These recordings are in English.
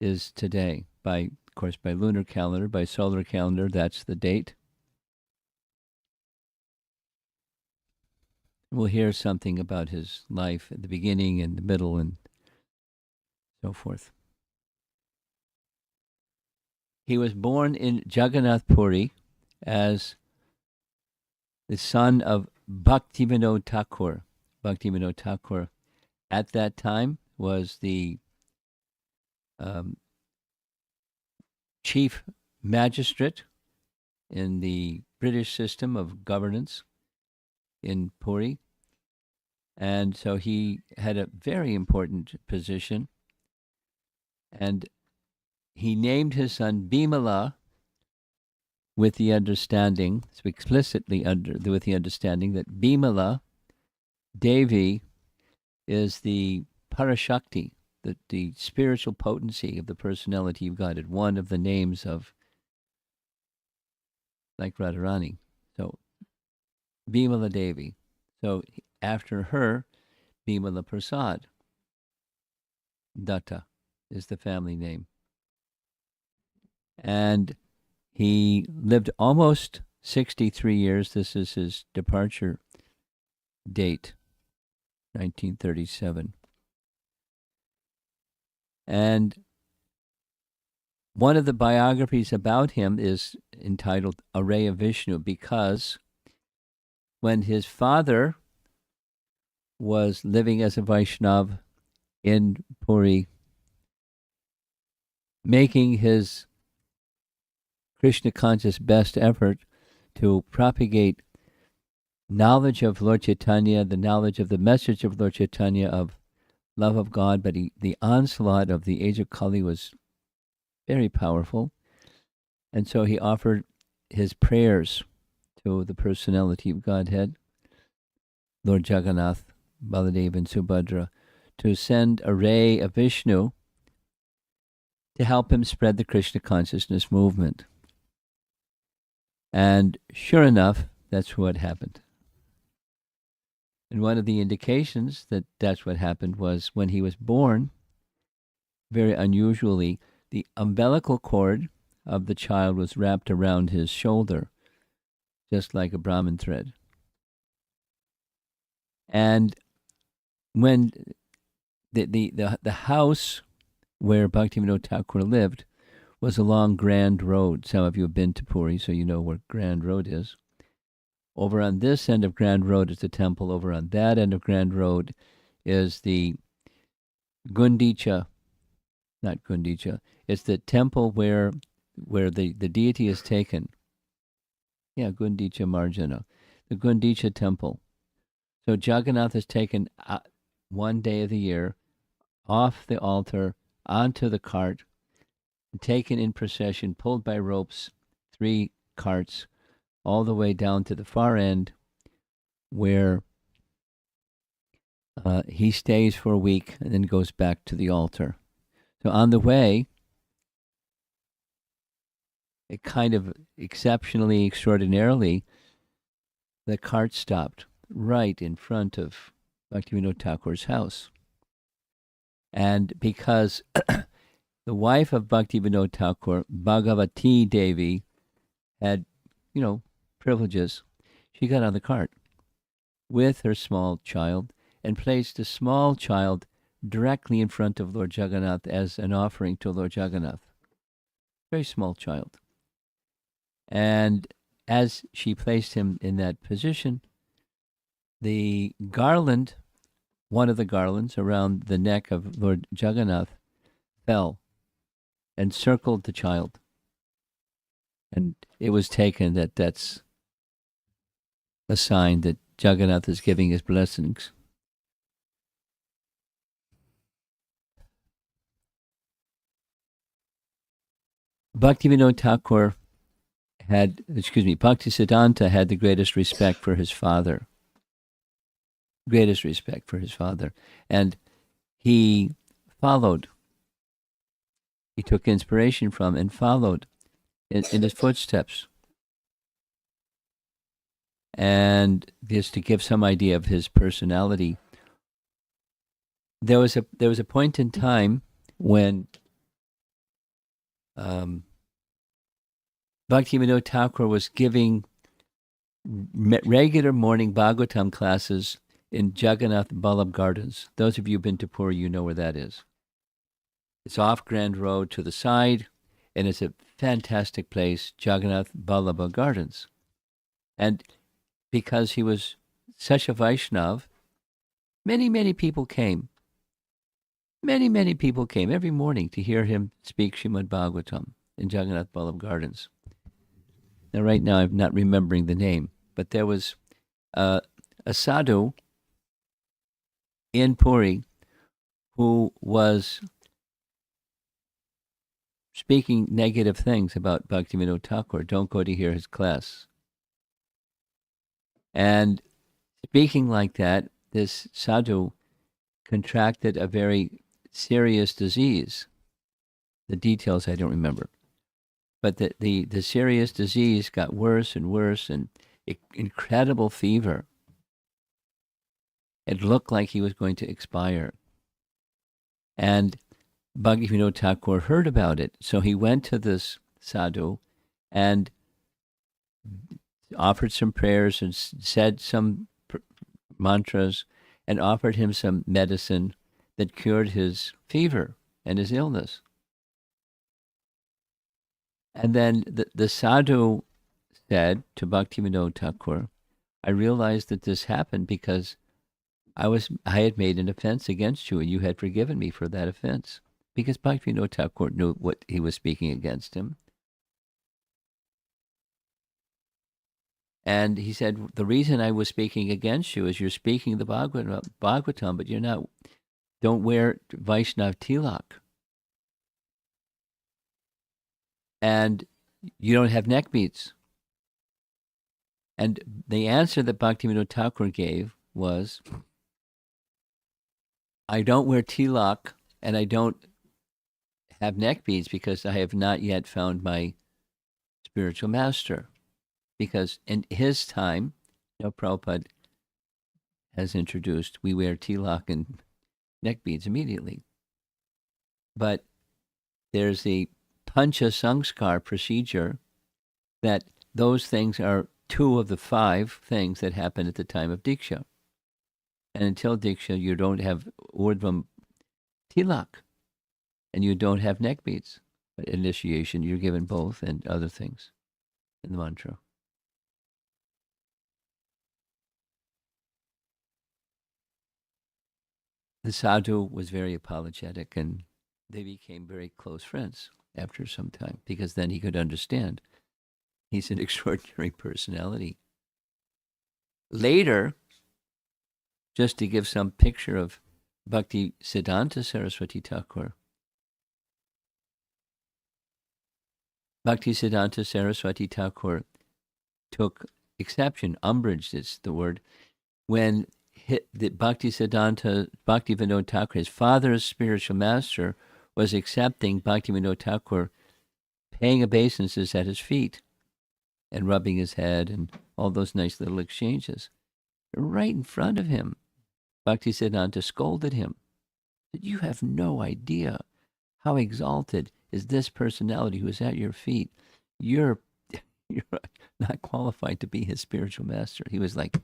is today. Of course, by lunar calendar, by solar calendar, that's the date. We'll hear something about his life at the beginning and the middle and so forth. He was born in Jagannath Puri as the son of Bhaktivinoda Thakur. Bhaktivinoda Thakur at that time was the chief magistrate in the British system of governance in Puri. And so he had a very important position. And he named his son Bimala with the understanding, so explicitly with the understanding that Bimala Devi is the Parashakti, the spiritual potency of the personality of God, one of the names of, like Radharani. So Bimala Devi. So after her, Bimala Prasad. Datta is the family name. And he lived almost 63 years. This is his departure date, 1937. And one of the biographies about him is entitled Araya Vishnu, because when his father was living as a Vaishnav in Puri, making his Krishna conscious best effort to propagate knowledge of Lord Chaitanya, the knowledge of the message of Lord Chaitanya, of love of God, but the onslaught of the age of Kali was very powerful. And so he offered his prayers to the personality of Godhead, Lord Jagannath, Baladev, and Subhadra, to send a ray of Vishnu to help him spread the Krishna consciousness movement. And sure enough, that's what happened. And one of the indications that that's what happened was when he was born, very unusually, the umbilical cord of the child was wrapped around his shoulder, just like a Brahmin thread. And when the house where Bhaktivinoda Thakur lived was along Grand Road. Some of you have been to Puri, so you know where Grand Road is. Over on this end of Grand Road is the temple. Over on that end of Grand Road is the Gundicha, not Gundicha. It's the temple where the deity is taken. Yeah, Gundicha Marjana, the Gundicha temple. So Jagannath is taken one day of the year off the altar onto the cart, taken in procession, pulled by ropes, 3 carts, all the way down to the far end, where he stays for a week and then goes back to the altar. So on the way, it kind of exceptionally, extraordinarily, the cart stopped right in front of Bhaktivinoda Thakur's house. And because the wife of Bhaktivinoda Thakur, Bhagavati Devi, had, privileges, she got on the cart with her small child and placed the small child directly in front of Lord Jagannath as an offering to Lord Jagannath. Very small child. And as she placed him in that position, the garland, one of the garlands around the neck of Lord Jagannath, fell and circled the child. And it was taken that that's a sign that Jagannath is giving his blessings. Bhaktivinoda Thakur Bhaktisiddhanta had the greatest respect for his father. Greatest respect for his father. And he followed. He took inspiration from and followed in his footsteps. And just to give some idea of his personality, there was a point in time when Bhaktivinoda Thakur was giving regular morning Bhagavatam classes in Jagannath Ballabh Gardens. Those of you who've been to Puri, you know where that is. It's off Grand Road to the side, and it's a fantastic place, Jagannath Ballabh Gardens. And because he was such a Vaishnav, many people came. Many people came every morning to hear him speak Srimad Bhagavatam in Jagannath Ballabh Gardens. Now, right now, I'm not remembering the name, but there was a sadhu in Puri who was speaking negative things about Bhaktivinoda Thakur. Don't go to hear his class. And speaking like that, this sadhu contracted a very serious disease. The details I don't remember. But the serious disease got worse and worse, and incredible fever. It looked like he was going to expire. And Bhaktivinoda Thakur heard about it. So he went to this sadhu and offered some prayers and said some mantras and offered him some medicine that cured his fever and his illness. And then the sadhu said to Bhaktivinoda Thakur, I realized that this happened because I had made an offense against you and you had forgiven me for that offense. Because Bhaktivinoda Thakur knew what he was speaking against him. And he said, the reason I was speaking against you is you're speaking the Bhagavatam, but you're not, don't wear Vaishnav tilak. And you don't have neck beads. And the answer that Bhaktivinoda Thakur gave was, I don't wear tilak and I don't have neck beads because I have not yet found my spiritual master. Because in his time, Prabhupada has introduced, we wear tilak and neck beads immediately. But there's the Pancha Sanskar procedure that those things are 2 of the 5 things that happen at the time of Diksha. And until Diksha, you don't have Urdhvam tilak and you don't have neck beads. At initiation, you're given both and other things in the mantra. The sadhu was very apologetic and they became very close friends after some time because then he could understand. He's an extraordinary personality. Later, just to give some picture of Bhakti Siddhanta Saraswati Thakur, Bhakti Siddhanta Saraswati Thakur took exception, umbrage is the word, when the Bhaktivinoda Thakur, his father's spiritual master, was accepting Bhaktivinoda Thakur, paying obeisances at his feet and rubbing his head and all those nice little exchanges. Right in front of him, Bhaktisiddhanta scolded him. You have no idea how exalted is this personality who is at your feet. You're not qualified to be his spiritual master. He was like,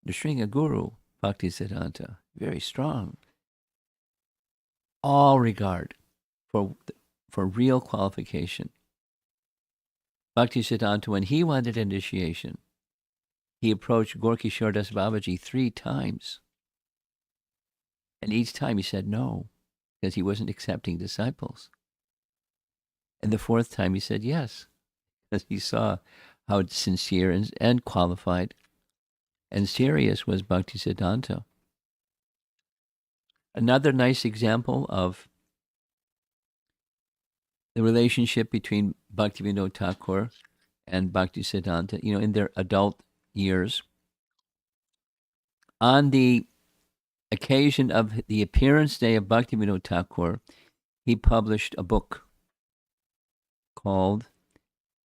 Nrsinga Guru, Bhaktisiddhanta, very strong. All regard for real qualification. Bhaktisiddhanta, when he wanted initiation, he approached Gorkishore Das Babaji 3 times. And each time he said no, because he wasn't accepting disciples. And the 4th time he said yes, because he saw how sincere and qualified and serious was Bhaktisiddhanta. Another nice example of the relationship between Bhaktivinoda Thakur and Bhaktisiddhanta, in their adult years. On the occasion of the appearance day of Bhaktivinoda Thakur, he published a book called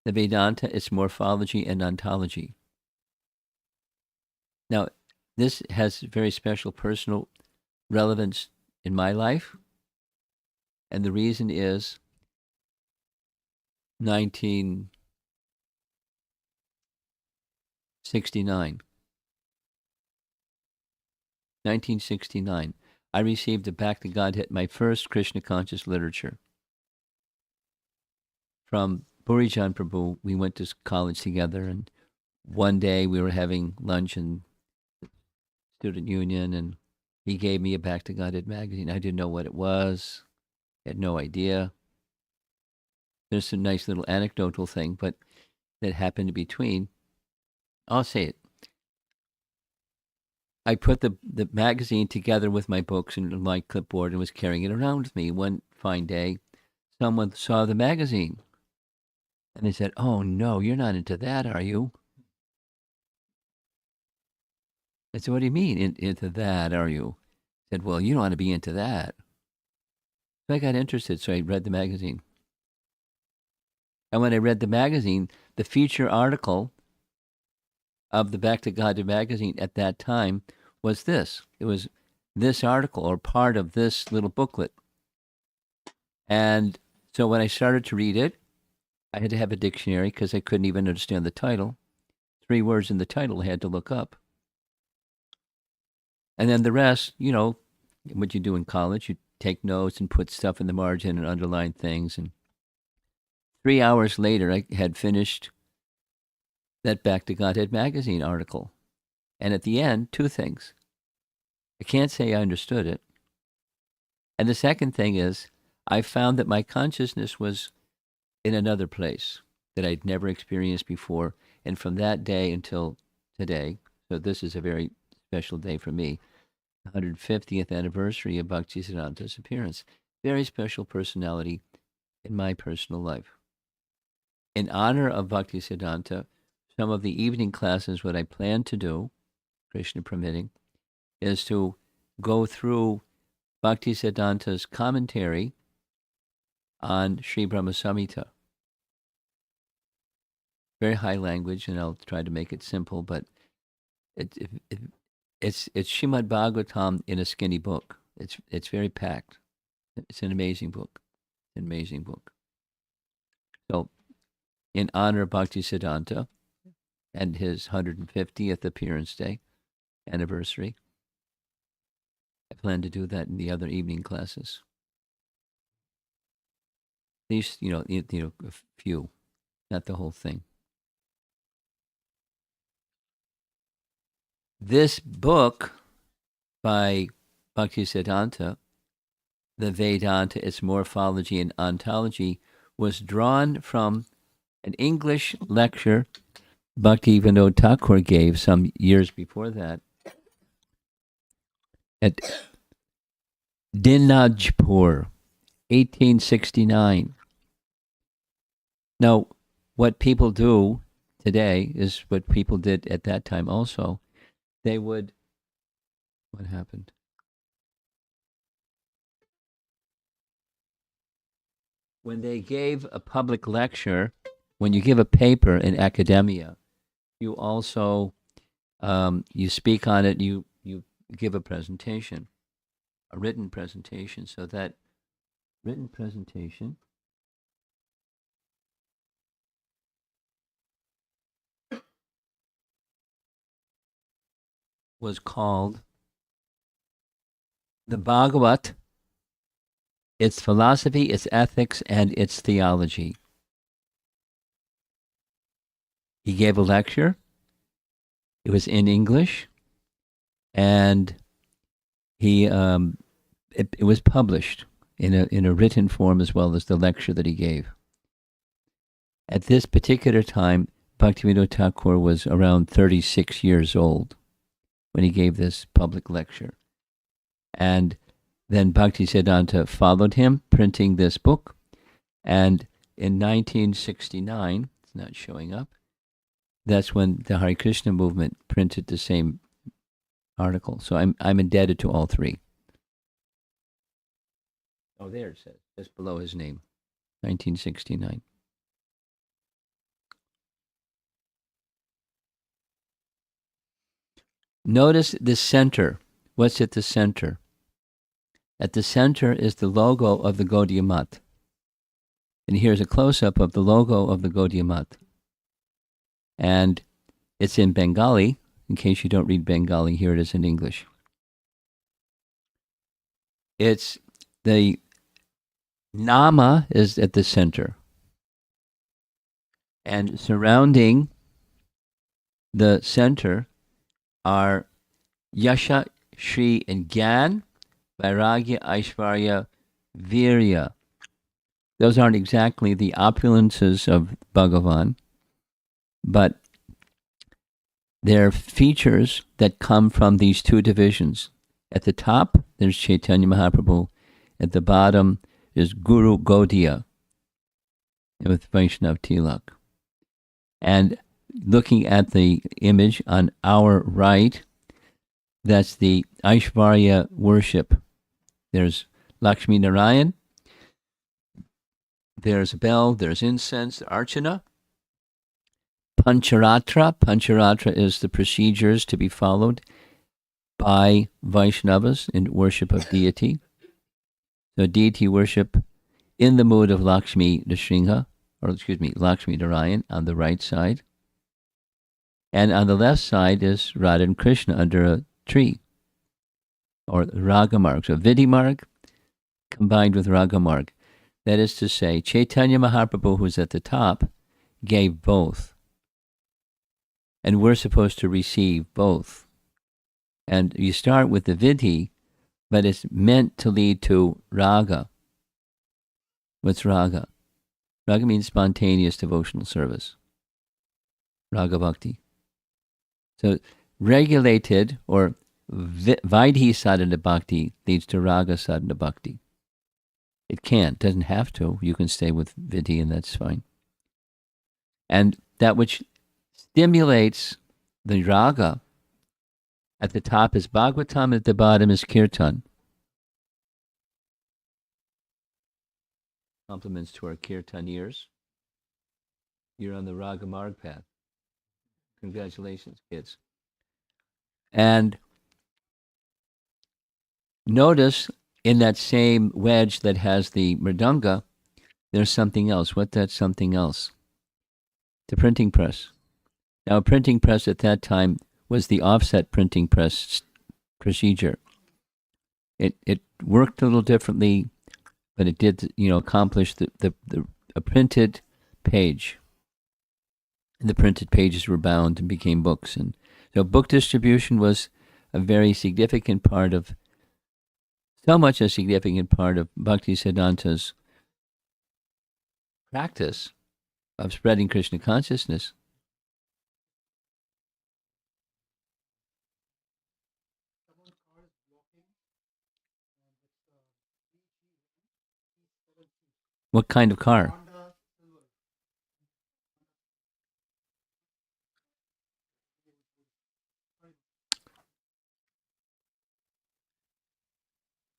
The Vedanta, Its Morphology and Ontology. Now, this has very special personal relevance in my life, and the reason is 1969. 1969. I received a Back to Godhead, my first Krishna conscious literature from Burijan Prabhu. We went to college together, and one day we were having lunch in student union, and he gave me a Back to Godhead magazine. I didn't know what it was, had no idea. There's a nice little anecdotal thing, but that happened between. I'll say it. I put the magazine together with my books and my clipboard and was carrying it around with me. One fine day, someone saw the magazine and they said, "Oh no, you're not into that, are you?" I said, "What do you mean into that, are you?" I said, "Well, you don't want to be into that." So I got interested, so I read the magazine. And when I read the magazine, the feature article of the Back to God magazine at that time was this. It was this article or part of this little booklet. And so when I started to read it, I had to have a dictionary because I couldn't even understand the title. 3 words in the title I had to look up. And then the rest, what you do in college, you take notes and put stuff in the margin and underline things. And 3 hours later, I had finished that Back to Godhead magazine article. And at the end, 2 things. I can't say I understood it. And the second thing is, I found that my consciousness was in another place that I'd never experienced before. And from that day until today, so this is a very special day for me, 150th anniversary of Bhaktisiddhanta's appearance. Very special personality in my personal life. In honor of Bhaktisiddhanta, some of the evening classes, what I plan to do, Krishna permitting, is to go through Bhaktisiddhanta's commentary on Sri Brahma Samhita. Very high language, and I'll try to make it simple, but it's Srimad Bhagavatam in a skinny book. It's very packed. It's an amazing book. An amazing book. So, in honor of Bhaktisiddhanta and his 150th appearance day, anniversary, I plan to do that in the other evening classes. These, a few, not the whole thing. This book by Bhaktisiddhanta, the Vedanta, its morphology and ontology, was drawn from an English lecture Bhaktivinoda Thakur gave some years before that at Dinajpur, 1869. Now, what people do today is what people did at that time also. They would, what happened? When they gave a public lecture, when you give a paper in academia, you also, you speak on it, you give a presentation, a written presentation. So that written presentation was called the Bhagavat, its philosophy, its ethics, and its theology. He gave a lecture. It was in English, and he it was published in a written form as well as the lecture that he gave. At this particular time, Bhaktivinoda Thakur was around 36 years old when he gave this public lecture. And then Bhaktisiddhanta followed him, printing this book. And in 1969, it's not showing up, that's when the Hare Krishna movement printed the same article. So I'm indebted to all 3. Oh, there it says, just below his name, 1969. Notice the center. What's at the center? At the center is the logo of the Gaudiya Math. And here's a close-up of the logo of the Gaudiya Math. And it's in Bengali. In case you don't read Bengali, here it is in English. It's the Nama is at the center. And surrounding the center are Yasha, Shri, and Gyan, Vairagya, Aishvarya, Virya. Those aren't exactly the opulences of Bhagavan, but they're features that come from these two divisions. At the top, there's Chaitanya Mahaprabhu. At the bottom is Guru Gaudiya with Vaishnav Tilak. And looking at the image on our right, that's the Aishvarya worship. There's Lakshmi Narayan, there's a bell, there's incense, Archana. Pancharatra is the procedures to be followed by Vaishnavas in worship of deity. So deity worship in the mood of Lakshmi Nrsimha, Lakshmi Narayan on the right side. And on the left side is Radha and Krishna under a tree, or Raga Marg. So Vidhi Marg combined with Raga Marg. That is to say, Chaitanya Mahaprabhu, who's at the top, gave both. And we're supposed to receive both. And you start with the Vidhi, but it's meant to lead to Raga. What's Raga? Raga means spontaneous devotional service. Raga Bhakti. So regulated or Vaidhi sadhana bhakti leads to Raga sadhana bhakti. It can't, doesn't have to. You can stay with Vidhi and that's fine. And that which stimulates the Raga at the top is Bhagavatam, at the bottom is Kirtan. Compliments to our Kirtaniers. You're on the Raga Marg path. Congratulations, kids. And notice in that same wedge that has the mridanga, there's something else. What's that something else? The printing press. Now, a printing press at that time was the offset printing press procedure. It worked a little differently, but it did, accomplish a printed page. And the printed pages were bound and became books. And so book distribution was a very significant part of, so much a significant part of Bhaktisiddhanta's practice of spreading Krishna consciousness. What kind of car?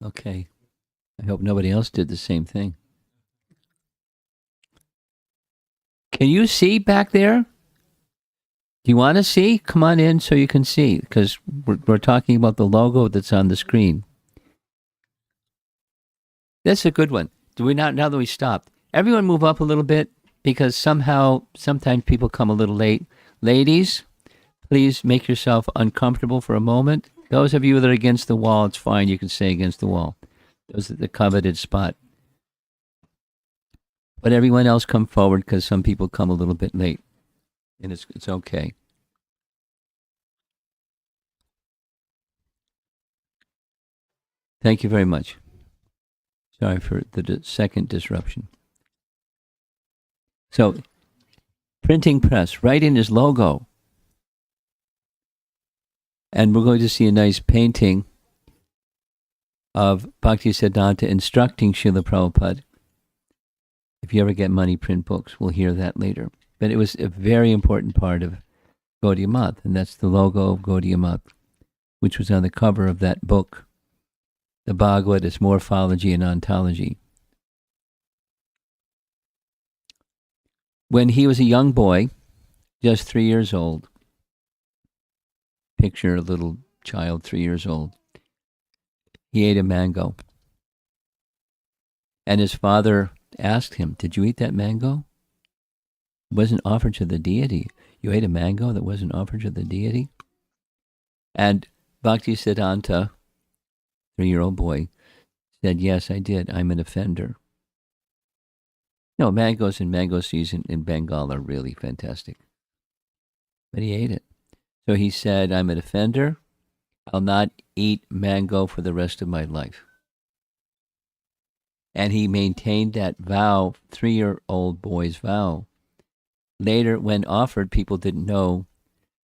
Okay. I hope nobody else did the same thing. Can you see back there? Do you want to see? Come on in so you can see, because we're talking about the logo that's on the screen. That's a good one. Do we not, now that we stopped, everyone move up a little bit, because sometimes people come a little late. Ladies, please make yourself uncomfortable for a moment. Those of you that are against the wall, it's fine. You can stay against the wall. Those are the coveted spot. But everyone else come forward, because some people come a little bit late. And it's okay. Thank you very much. Sorry for the second disruption. So, printing press, right in his logo. And we're going to see a nice painting of Bhaktisiddhanta instructing Srila Prabhupada. If you ever get money, print books. We'll hear that later. But it was a very important part of Gaudiya Math, and that's the logo of Gaudiya Math, which was on the cover of that book, the Bhagavad, its morphology and ontology. When he was a young boy, just 3 years old, picture a little child, 3 years old, he ate a mango. And his father asked him, "Did you eat that mango? It wasn't offered to the deity. You ate a mango that wasn't offered to the deity?" And Bhaktisiddhanta, 3-year-old boy, said, "Yes, I did. I'm an offender." No, mangoes in mango season in Bengal are really fantastic. But he ate it. So he said, "I'm an offender. I'll not eat mango for the rest of my life." And he maintained that vow, 3-year-old boy's vow. Later, when offered, people didn't know,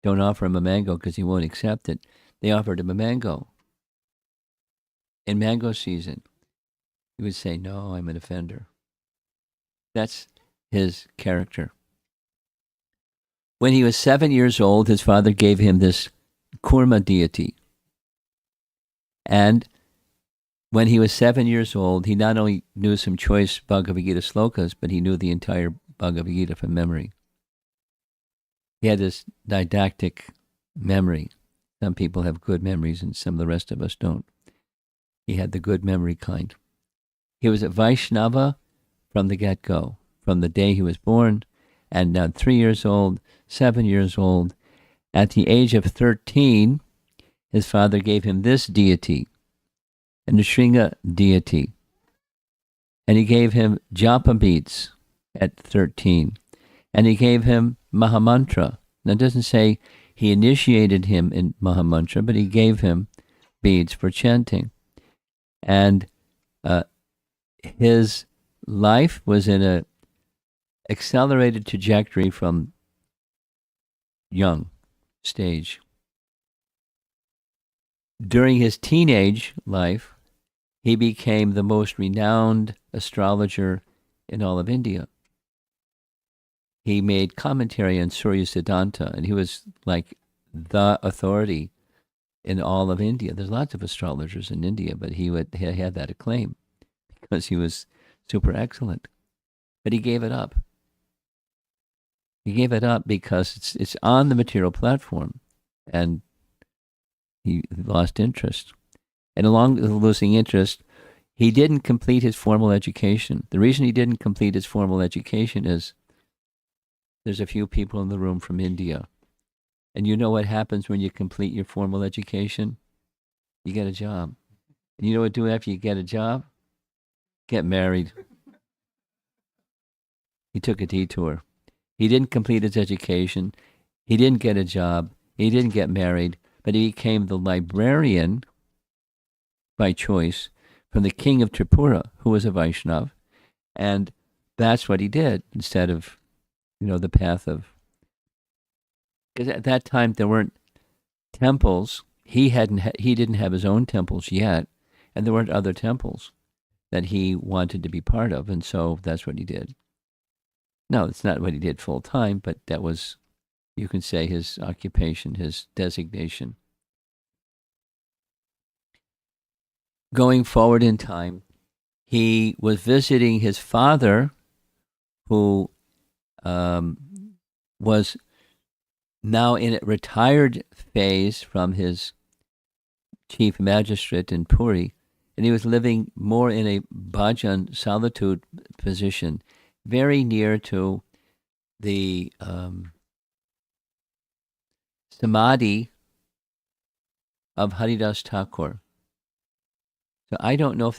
don't offer him a mango because he won't accept it. They offered him a mango. In mango season, he would say, "No, I'm an offender." That's his character. When he was 7 years old, his father gave him this Kurma deity. And when he was 7 years old, he not only knew some choice Bhagavad Gita slokas, but he knew the entire Bhagavad Gita from memory. He had this didactic memory. Some people have good memories and some of the rest of us don't. He had the good memory kind. He was a Vaishnava from the get-go, from the day he was born, and now 3 years old, 7 years old. At the age of 13, his father gave him this deity, a Nrsinga deity. And he gave him japa beads at 13. And he gave him Mahamantra. Now, it doesn't say he initiated him in Mahamantra, but he gave him beads for chanting. And his life was in a accelerated trajectory from young stage. During his teenage life, he became the most renowned astrologer in all of India. He made commentary on Surya Siddhanta, and he was like the authority in all of India. There's lots of astrologers in India, but he had that acclaim because he was super excellent. But he gave it up. He gave it up because it's on the material platform, and he lost interest. And along with losing interest, he didn't complete his formal education. The reason he didn't complete his formal education is there's a few people in the room from India. And you know what happens when you complete your formal education? You get a job. And you know what to do after you get a job? Get married. He took a detour. He didn't complete his education. He didn't get a job. He didn't get married. But he became the librarian by choice from the king of Tripura, who was a Vaishnav. And that's what he did instead of, the path of... Because at that time there weren't temples. He didn't have his own temples yet, and there weren't other temples that he wanted to be part of, and so that's what he did. No, it's not what he did full time, but that was, you can say, his occupation, his designation. Going forward in time, he was visiting his father, who was now in a retired phase from his chief magistrate in Puri, and he was living more in a bhajan solitude position, very near to the samadhi of Haridas Thakur. So I don't know if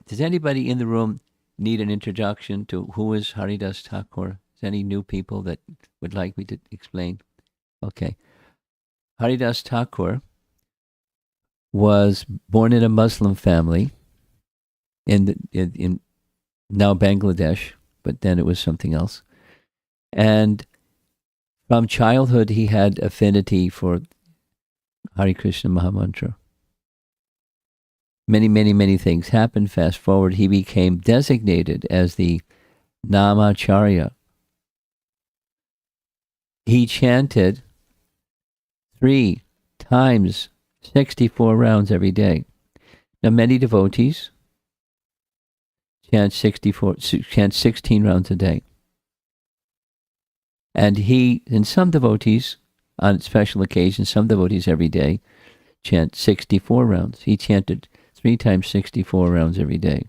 does anybody in the room need an introduction to who is Haridas Thakur? Is any new people that would like me to explain? Okay. Haridas Thakur was born in a Muslim family in now Bangladesh, but then it was something else. And from childhood, he had affinity for Hare Krishna Mahamantra. Many, many, many things happened. Fast forward, he became designated as the Namacharya. He chanted 3 times 64 rounds every day. Now, many devotees chant 16 rounds a day. And some devotees, on special occasions, some devotees every day, chant 64 rounds. He chanted 3 times 64 rounds every day.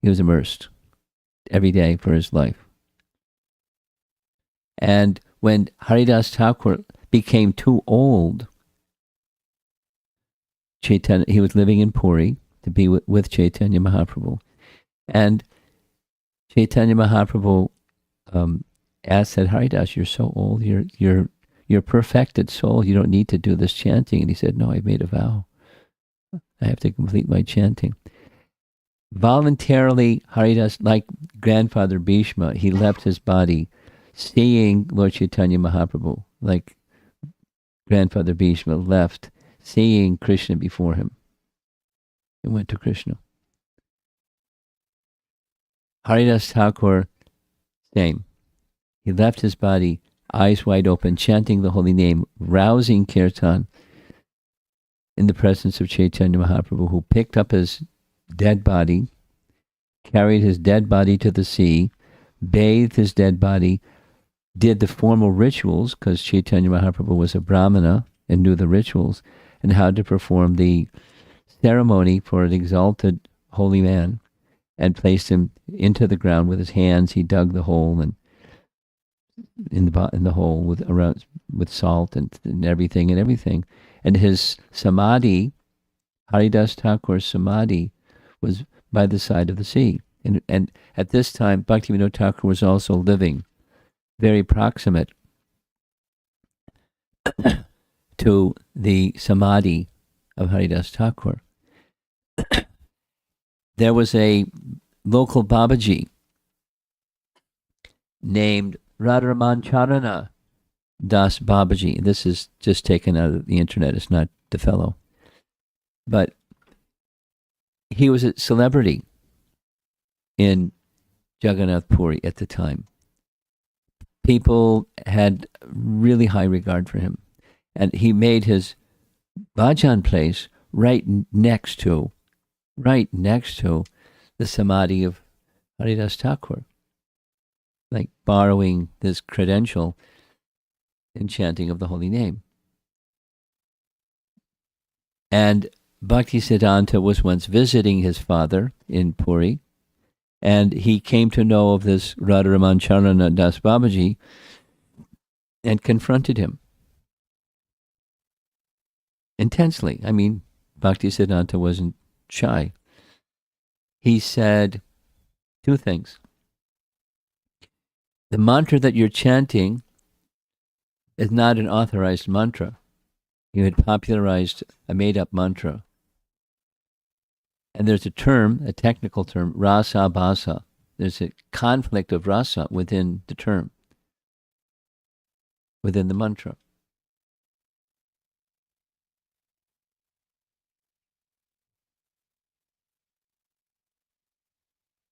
He was immersed. every day for his life. And when Haridas Thakur became too old, Chaitanya, he was living in Puri to be with Chaitanya Mahaprabhu. And Chaitanya Mahaprabhu asked that, Haridas, you're so old, you're a perfected soul, you don't need to do this chanting. And he said, no, I made a vow. I have to complete my chanting. Voluntarily, Haridas, like grandfather Bhishma, he left his body, seeing Lord Chaitanya Mahaprabhu, like grandfather Bhishma left, seeing Krishna before him. He went to Krishna. Haridas Thakur, same. He left his body, eyes wide open, chanting the holy name, rousing kirtan in the presence of Chaitanya Mahaprabhu, who picked up his dead body, carried his dead body to the sea, bathed his dead body, did the formal rituals, because Chaitanya Mahaprabhu was a Brahmana and knew the rituals, and how to perform the ceremony for an exalted holy man, and placed him into the ground with his hands. He dug the hole, and in the hole with salt and everything. And his samadhi, Haridas Thakur's samadhi, was by the side of the sea. And at this time, Bhaktivinoda Thakur was also living very proximate to the samadhi of Haridas Thakur. There was a local Babaji named Radharaman Das Babaji. This is just taken out of the internet. It's not the fellow. But he was a celebrity in Jagannath Puri at the time. People had really high regard for him. And he made his bhajan place right next to the samadhi of Haridas Thakur, like borrowing this credential in chanting of the holy name. And Bhaktisiddhanta was once visiting his father in Puri, and he came to know of this Radharaman Charana Das Babaji and confronted him intensely. I mean, Bhaktisiddhanta wasn't shy. He said two things. The mantra that you're chanting is not an authorized mantra. You had popularized a made-up mantra. And there's a term, a technical term, rasa bhasa. There's a conflict of rasa within the term, within the mantra.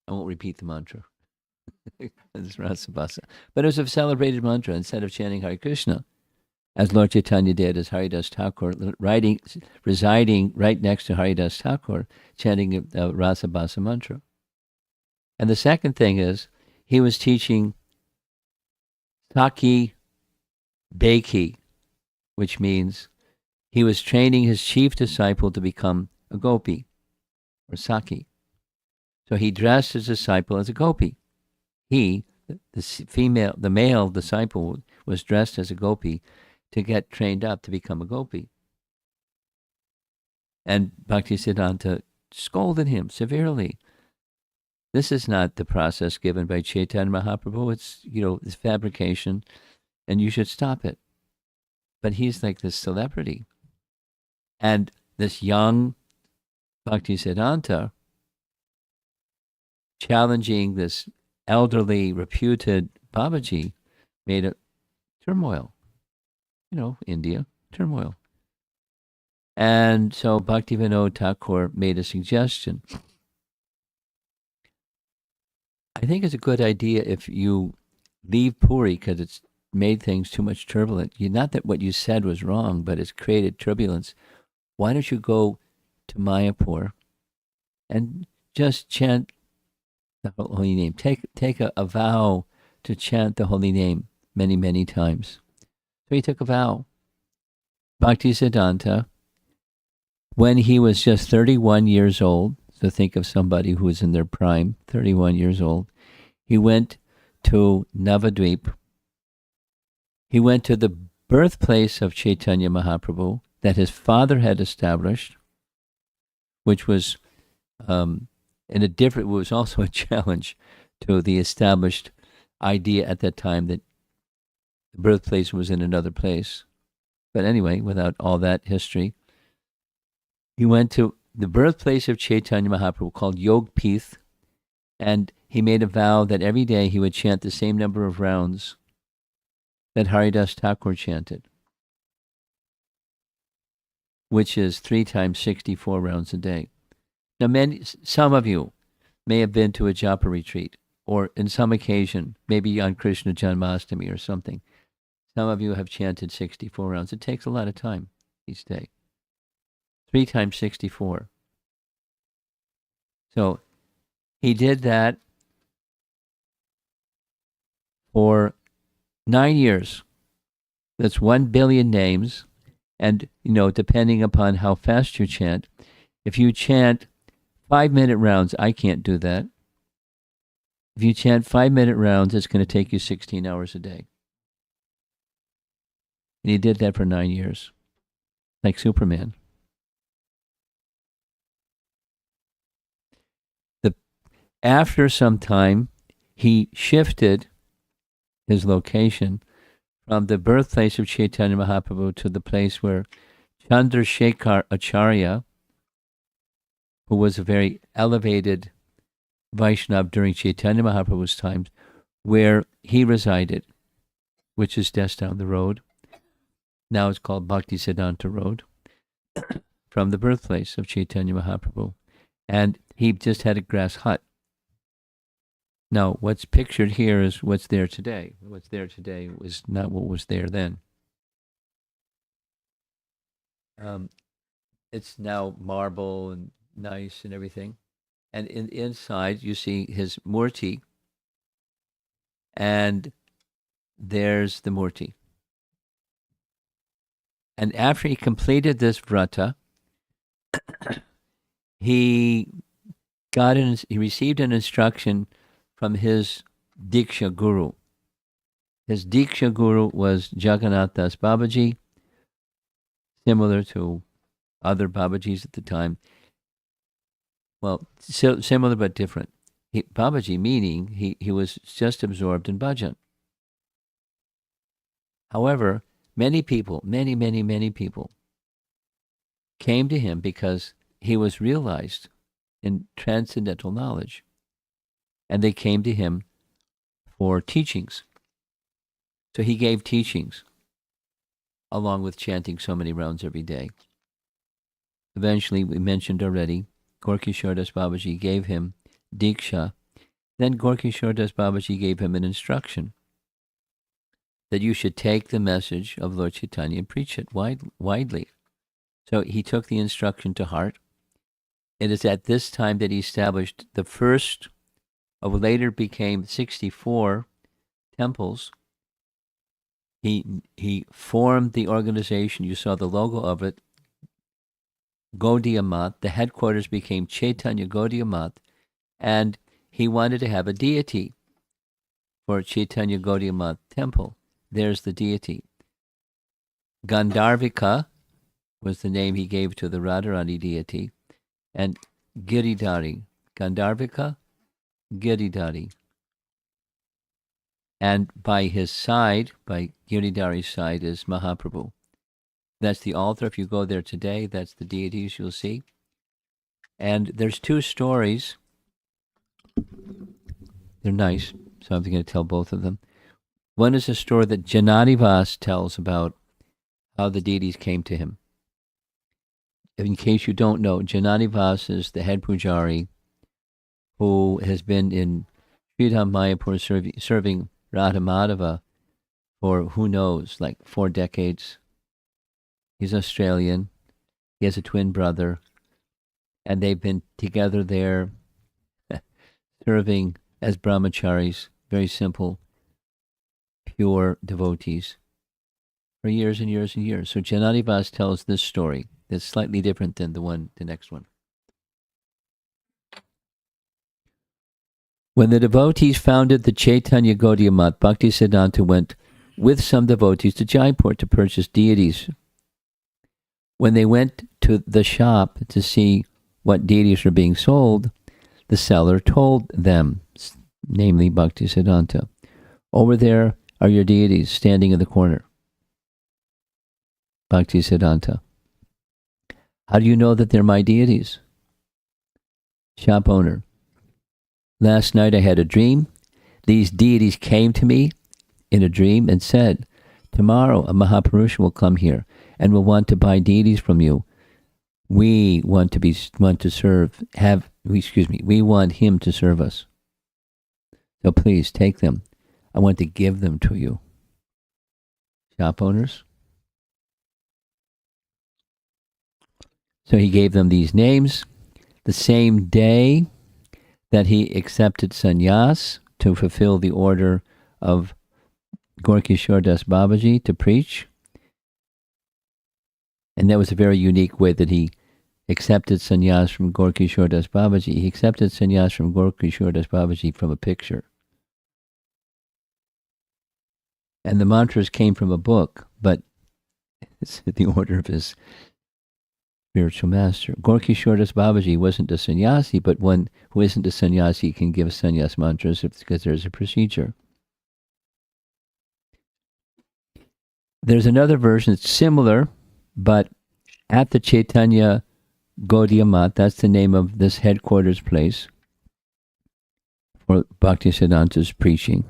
I won't repeat the mantra. It's rasa bhasa. But it was a celebrated mantra. Instead of chanting Hare Krishna, as Lord Chaitanya did, as Haridas Thakur, residing right next to Haridas Thakur, chanting the Rasa Bhasa mantra. And the second thing is, he was teaching Saki Beki, which means he was training his chief disciple to become a gopi, or Saki. So he dressed his disciple as a gopi. He, the male disciple, was dressed as a gopi to get trained up to become a gopi. And Bhaktisiddhanta scolded him severely. This is not the process given by Chaitanya Mahaprabhu. It's fabrication, and you should stop it. But he's like this celebrity. And this young Bhaktisiddhanta, challenging this elderly, reputed Babaji, made a turmoil. India, turmoil. And so Bhaktivinoda Thakur made a suggestion. I think it's a good idea if you leave Puri, because it's made things too much turbulent. Not that what you said was wrong, but it's created turbulence. Why don't you go to Mayapur and just chant the holy name? Take a vow to chant the holy name many, many times. So he took a vow. Bhaktisiddhanta, when he was just 31 years old, so think of somebody who was in their prime, 31 years old, He went to Navadvip. He went to the birthplace of Chaitanya Mahaprabhu that his father had established, which was was also a challenge to the established idea at that time that the birthplace was in another place. But anyway, without all that history, he went to the birthplace of Chaitanya Mahaprabhu called Yog Pith, and he made a vow that every day he would chant the same number of rounds that Haridas Thakur chanted, which is 3 times 64 rounds a day. Now, some of you may have been to a japa retreat, or in some occasion, maybe on Krishna Janmashtami or something. Some of you have chanted 64 rounds. It takes a lot of time each day. 3 times 64. So he did that for 9 years. That's 1 billion names. And, depending upon how fast you chant, if you chant 5-minute rounds, I can't do that. If you chant 5-minute rounds, it's going to take you 16 hours a day. And he did that for 9 years, like Superman. After some time, he shifted his location from the birthplace of Chaitanya Mahaprabhu to the place where Chandrasekhar Acharya, who was a very elevated Vaishnava during Chaitanya Mahaprabhu's times, where he resided, which is just down the road. Now it's called Bhaktisiddhanta Road, from the birthplace of Chaitanya Mahaprabhu. And he just had a grass hut. Now, what's pictured here is what's there today. What's there today was not what was there then. It's now marble and nice and everything. And inside, you see his murti, and there's the murti. And after he completed this vrata, he received an instruction from his Diksha Guru. His Diksha Guru was Jagannath Das Babaji, similar to other Babajis at the time. Well, so similar but different. Babaji meaning he was just absorbed in bhajan. However, many people came to him because he was realized in transcendental knowledge. And they came to him for teachings. So he gave teachings, along with chanting so many rounds every day. Eventually, we mentioned already, Gorkishore Das Babaji gave him Diksha. Then Gorkishore Das Babaji gave him an instruction that you should take the message of Lord Chaitanya and preach it widely. So he took the instruction to heart. It is at this time that he established the first of what later became 64 temples. He formed the organization. You saw the logo of it, Gaudiya Math. The headquarters became Chaitanya Gaudiya Math, and he wanted to have a deity for Chaitanya Gaudiya Math temple. There's the deity. Gandharvika was the name he gave to the Radharani deity, and Giridhari. Gandharvika, Giridhari. And by his side, by Giridhari's side, is Mahaprabhu. That's the altar. If you go there today, that's the deities you'll see. And there's 2 stories. They're nice, so I'm going to tell both of them. One is a story that Janadivas tells about how the deities came to him. In case you don't know, Janadivas is the head pujari who has been in Sridham Mayapur serving Radha Madhava for who knows, like 4 decades. He's Australian. He has a twin brother. And they've been together there serving as brahmacharis, very simple, pure devotees, for years and years and years. So Janadivas tells this story that's slightly different than the next one. When the devotees founded the Chaitanya Gaudiya Math, Bhaktisiddhanta went with some devotees to Jaipur to purchase deities. When they went to the shop to see what deities were being sold, the seller told them, namely Bhaktisiddhanta, "Over there are your deities standing in the corner." Bhaktisiddhanta, "How do you know that they're my deities?" Shop owner, "Last night I had a dream. These deities came to me in a dream and said, 'Tomorrow a Mahapurush will come here and will want to buy deities from you. We want to serve. We want him to serve us. So please take them. I want to give them to you." Shop owners. So he gave them these names. The same day that he accepted sannyas to fulfill the order of Gorkishore Das Babaji to preach. And that was a very unique way that he accepted sannyas from Gorkishore Das Babaji. He accepted sannyas from Gorkishore Das Babaji from a picture. And the mantras came from a book, but it's the order of his spiritual master. Gorkishore Das Babaji wasn't a sannyasi, but one who isn't a sannyasi can give sannyas mantras because there's a procedure. There's another version that's similar, but at the Chaitanya Gaudiya Math, that's the name of this headquarters place for Bhaktisiddhanta's preaching.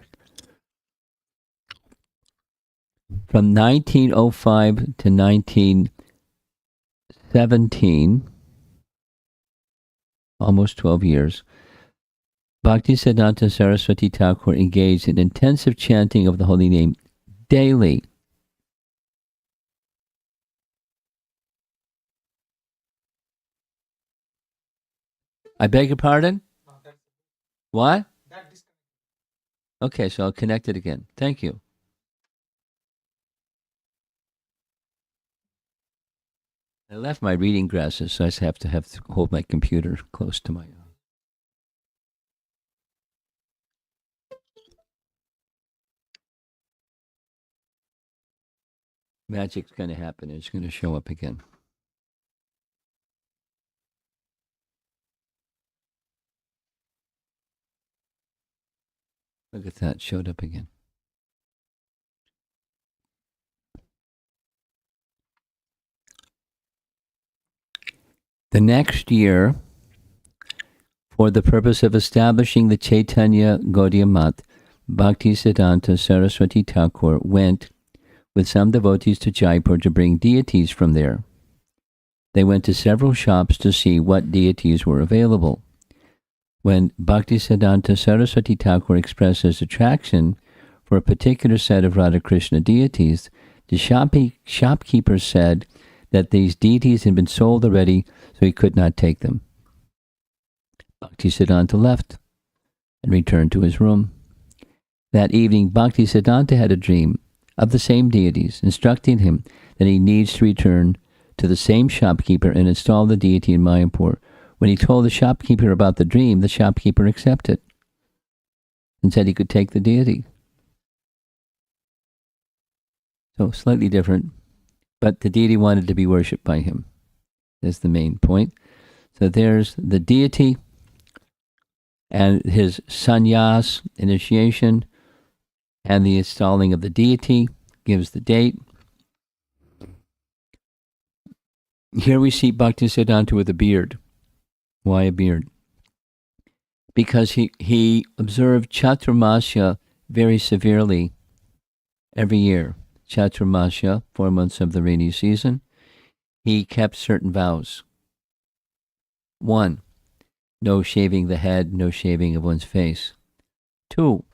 From 1905 to 1917, almost 12 years, Bhaktisiddhanta Saraswati Thakur engaged in intensive chanting of the holy name daily. I beg your pardon? What? Okay, so I'll connect it again. Thank you. I left my reading glasses, so I just have to hold my computer close to my. Magic's going to happen. It's going to show up again. Look at that, showed up again. The next year, for the purpose of establishing the Chaitanya Gaudiya Math, Bhaktisiddhanta Saraswati Thakur went with some devotees to Jaipur to bring deities from there. They went to several shops to see what deities were available. When Bhaktisiddhanta Saraswati Thakur expressed his attraction for a particular set of Radha Krishna deities, the shopkeeper said that these deities had been sold already, so he could not take them. Bhaktisiddhanta left and returned to his room. That evening, Bhaktisiddhanta had a dream of the same deities, instructing him that he needs to return to the same shopkeeper and install the deity in Mayapur. When he told the shopkeeper about the dream, the shopkeeper accepted and said he could take the deity. So slightly different, but the deity wanted to be worshipped by him. That's the main point. So there's the deity and his sannyas initiation, and the installing of the deity gives the date. Here we see Bhaktisiddhanta with a beard. Why a beard? Because he observed Chaturmasya very severely every year. Chaturmasya, 4 months of the rainy season, he kept certain vows. 1, no shaving the head, no shaving of one's face. 2,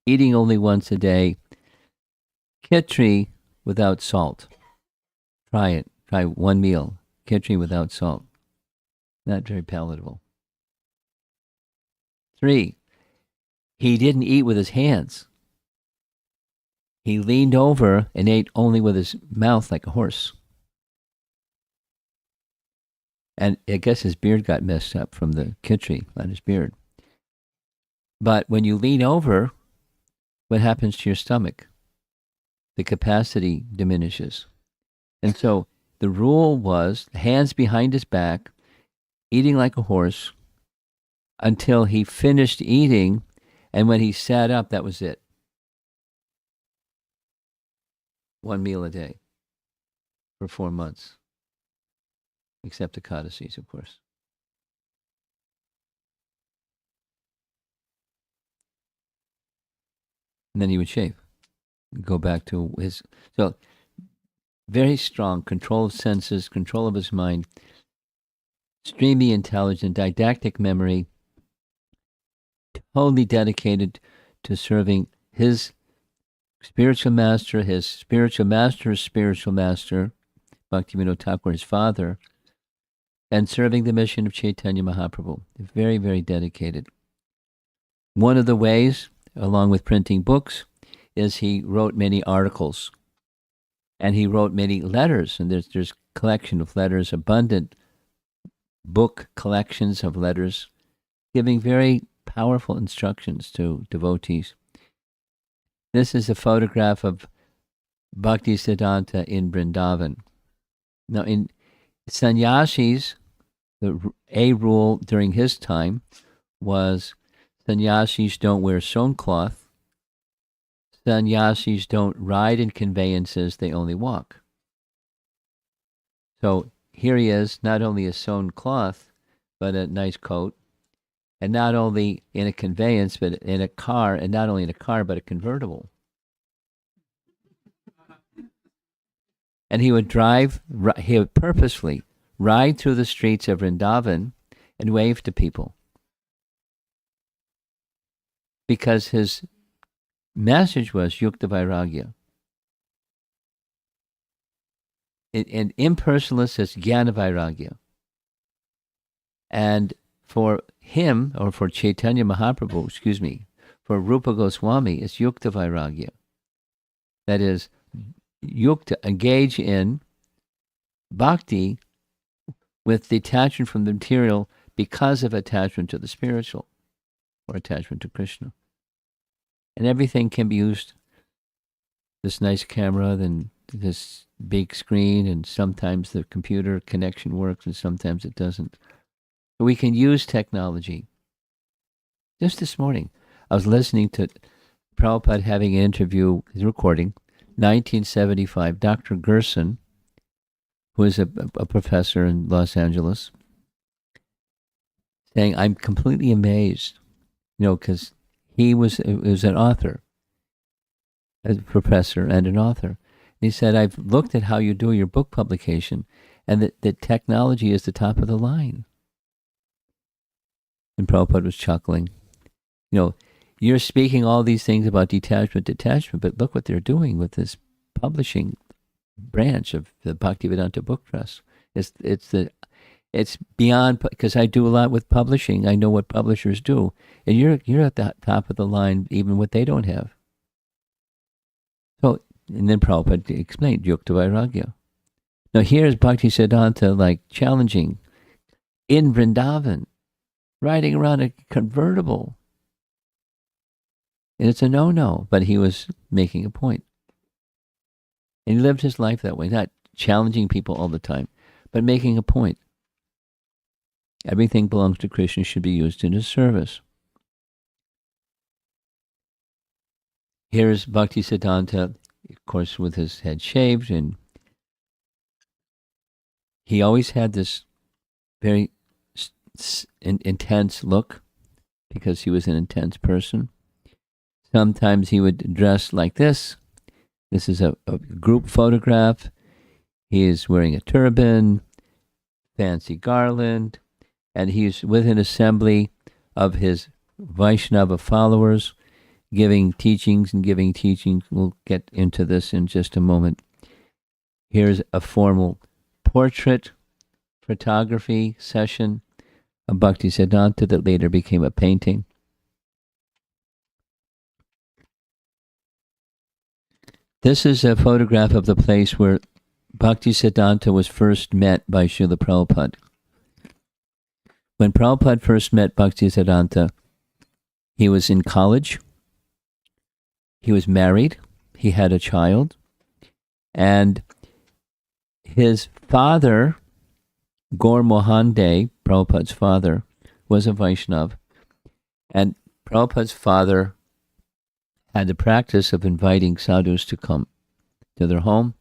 eating only once a day, khichdi without salt. Try it. Try one meal, khichdi without salt. Not very palatable. 3, he didn't eat with his hands. He leaned over and ate only with his mouth like a horse. And I guess his beard got messed up from the khichdi on his beard. But when you lean over, what happens to your stomach? The capacity diminishes. And so the rule was hands behind his back, eating like a horse until he finished eating. And when he sat up, that was it. One meal a day for 4 months, except the codices, of course. And then he would shave, go back to his. So very strong control of senses, control of his mind, extremely intelligent, didactic memory, totally dedicated to serving his spiritual master, his spiritual master's spiritual master, Bhaktivinoda Thakur, his father, and serving the mission of Chaitanya Mahaprabhu. Very, very dedicated. One of the ways, along with printing books, is he wrote many articles. And he wrote many letters, and there's collection of letters, abundant book collections of letters, giving very powerful instructions to devotees. This is a photograph of Bhakti Siddhanta in Vrindavan. Now, in sannyasis, a rule during his time was sannyasis don't wear sewn cloth. Sannyasis don't ride in conveyances, they only walk. So here he is, not only a sewn cloth, but a nice coat, and not only in a conveyance, but in a car, and not only in a car, but a convertible. And he would he would purposely ride through the streets of Vrindavan and wave to people. Because his message was Yukta Vairagya. In impersonalist, it's Jnana Vairagya. And for him, or for Chaitanya Mahaprabhu, for Rupa Goswami, it's Yukta Vairagya. That is, Yukta, engage in bhakti with detachment from the material because of attachment to the spiritual, or attachment to Krishna. And everything can be used, this nice camera, then this big screen, and sometimes the computer connection works and sometimes it doesn't. But we can use technology. Just this morning, I was listening to Prabhupada having an interview, his recording, 1975, Dr. Gerson, who is a professor in Los Angeles, saying, I'm completely amazed, because he was an author, a professor and an author. And he said, I've looked at how you do your book publication, and that technology is the top of the line. And Prabhupada was chuckling. You're speaking all these things about detachment, but look what they're doing with this publishing branch of the Bhaktivedanta Book Trust. It's beyond, because I do a lot with publishing. I know what publishers do, and you're at the top of the line, even what they don't have. So, and then Prabhupada explained Yukta Vairagya. Now here's Bhakti Siddhanta challenging in Vrindavan, riding around a convertible. And it's a no-no, but he was making a point. And he lived his life that way, not challenging people all the time, but making a point. Everything belongs to Krishna, should be used in his service. Here's Bhakti Siddhanta, of course, with his head shaved, and he always had this very intense look because he was an intense person. Sometimes he would dress like this. This is a group photograph. He is wearing a turban, fancy garland, and he's with an assembly of his Vaishnava followers, giving teachings. We'll get into this in just a moment. Here's a formal portrait photography session of Bhakti Siddhanta that later became a painting. This is a photograph of the place where Bhakti Siddhanta was first met by Srila Prabhupada. When Prabhupada first met Bhakti Siddhanta, He was in college. He was married. He had a child. And his father, Gaur Mohan De, Prabhupada's father, was a Vaishnav. And Prabhupada's father had the practice of inviting sadhus to come to their home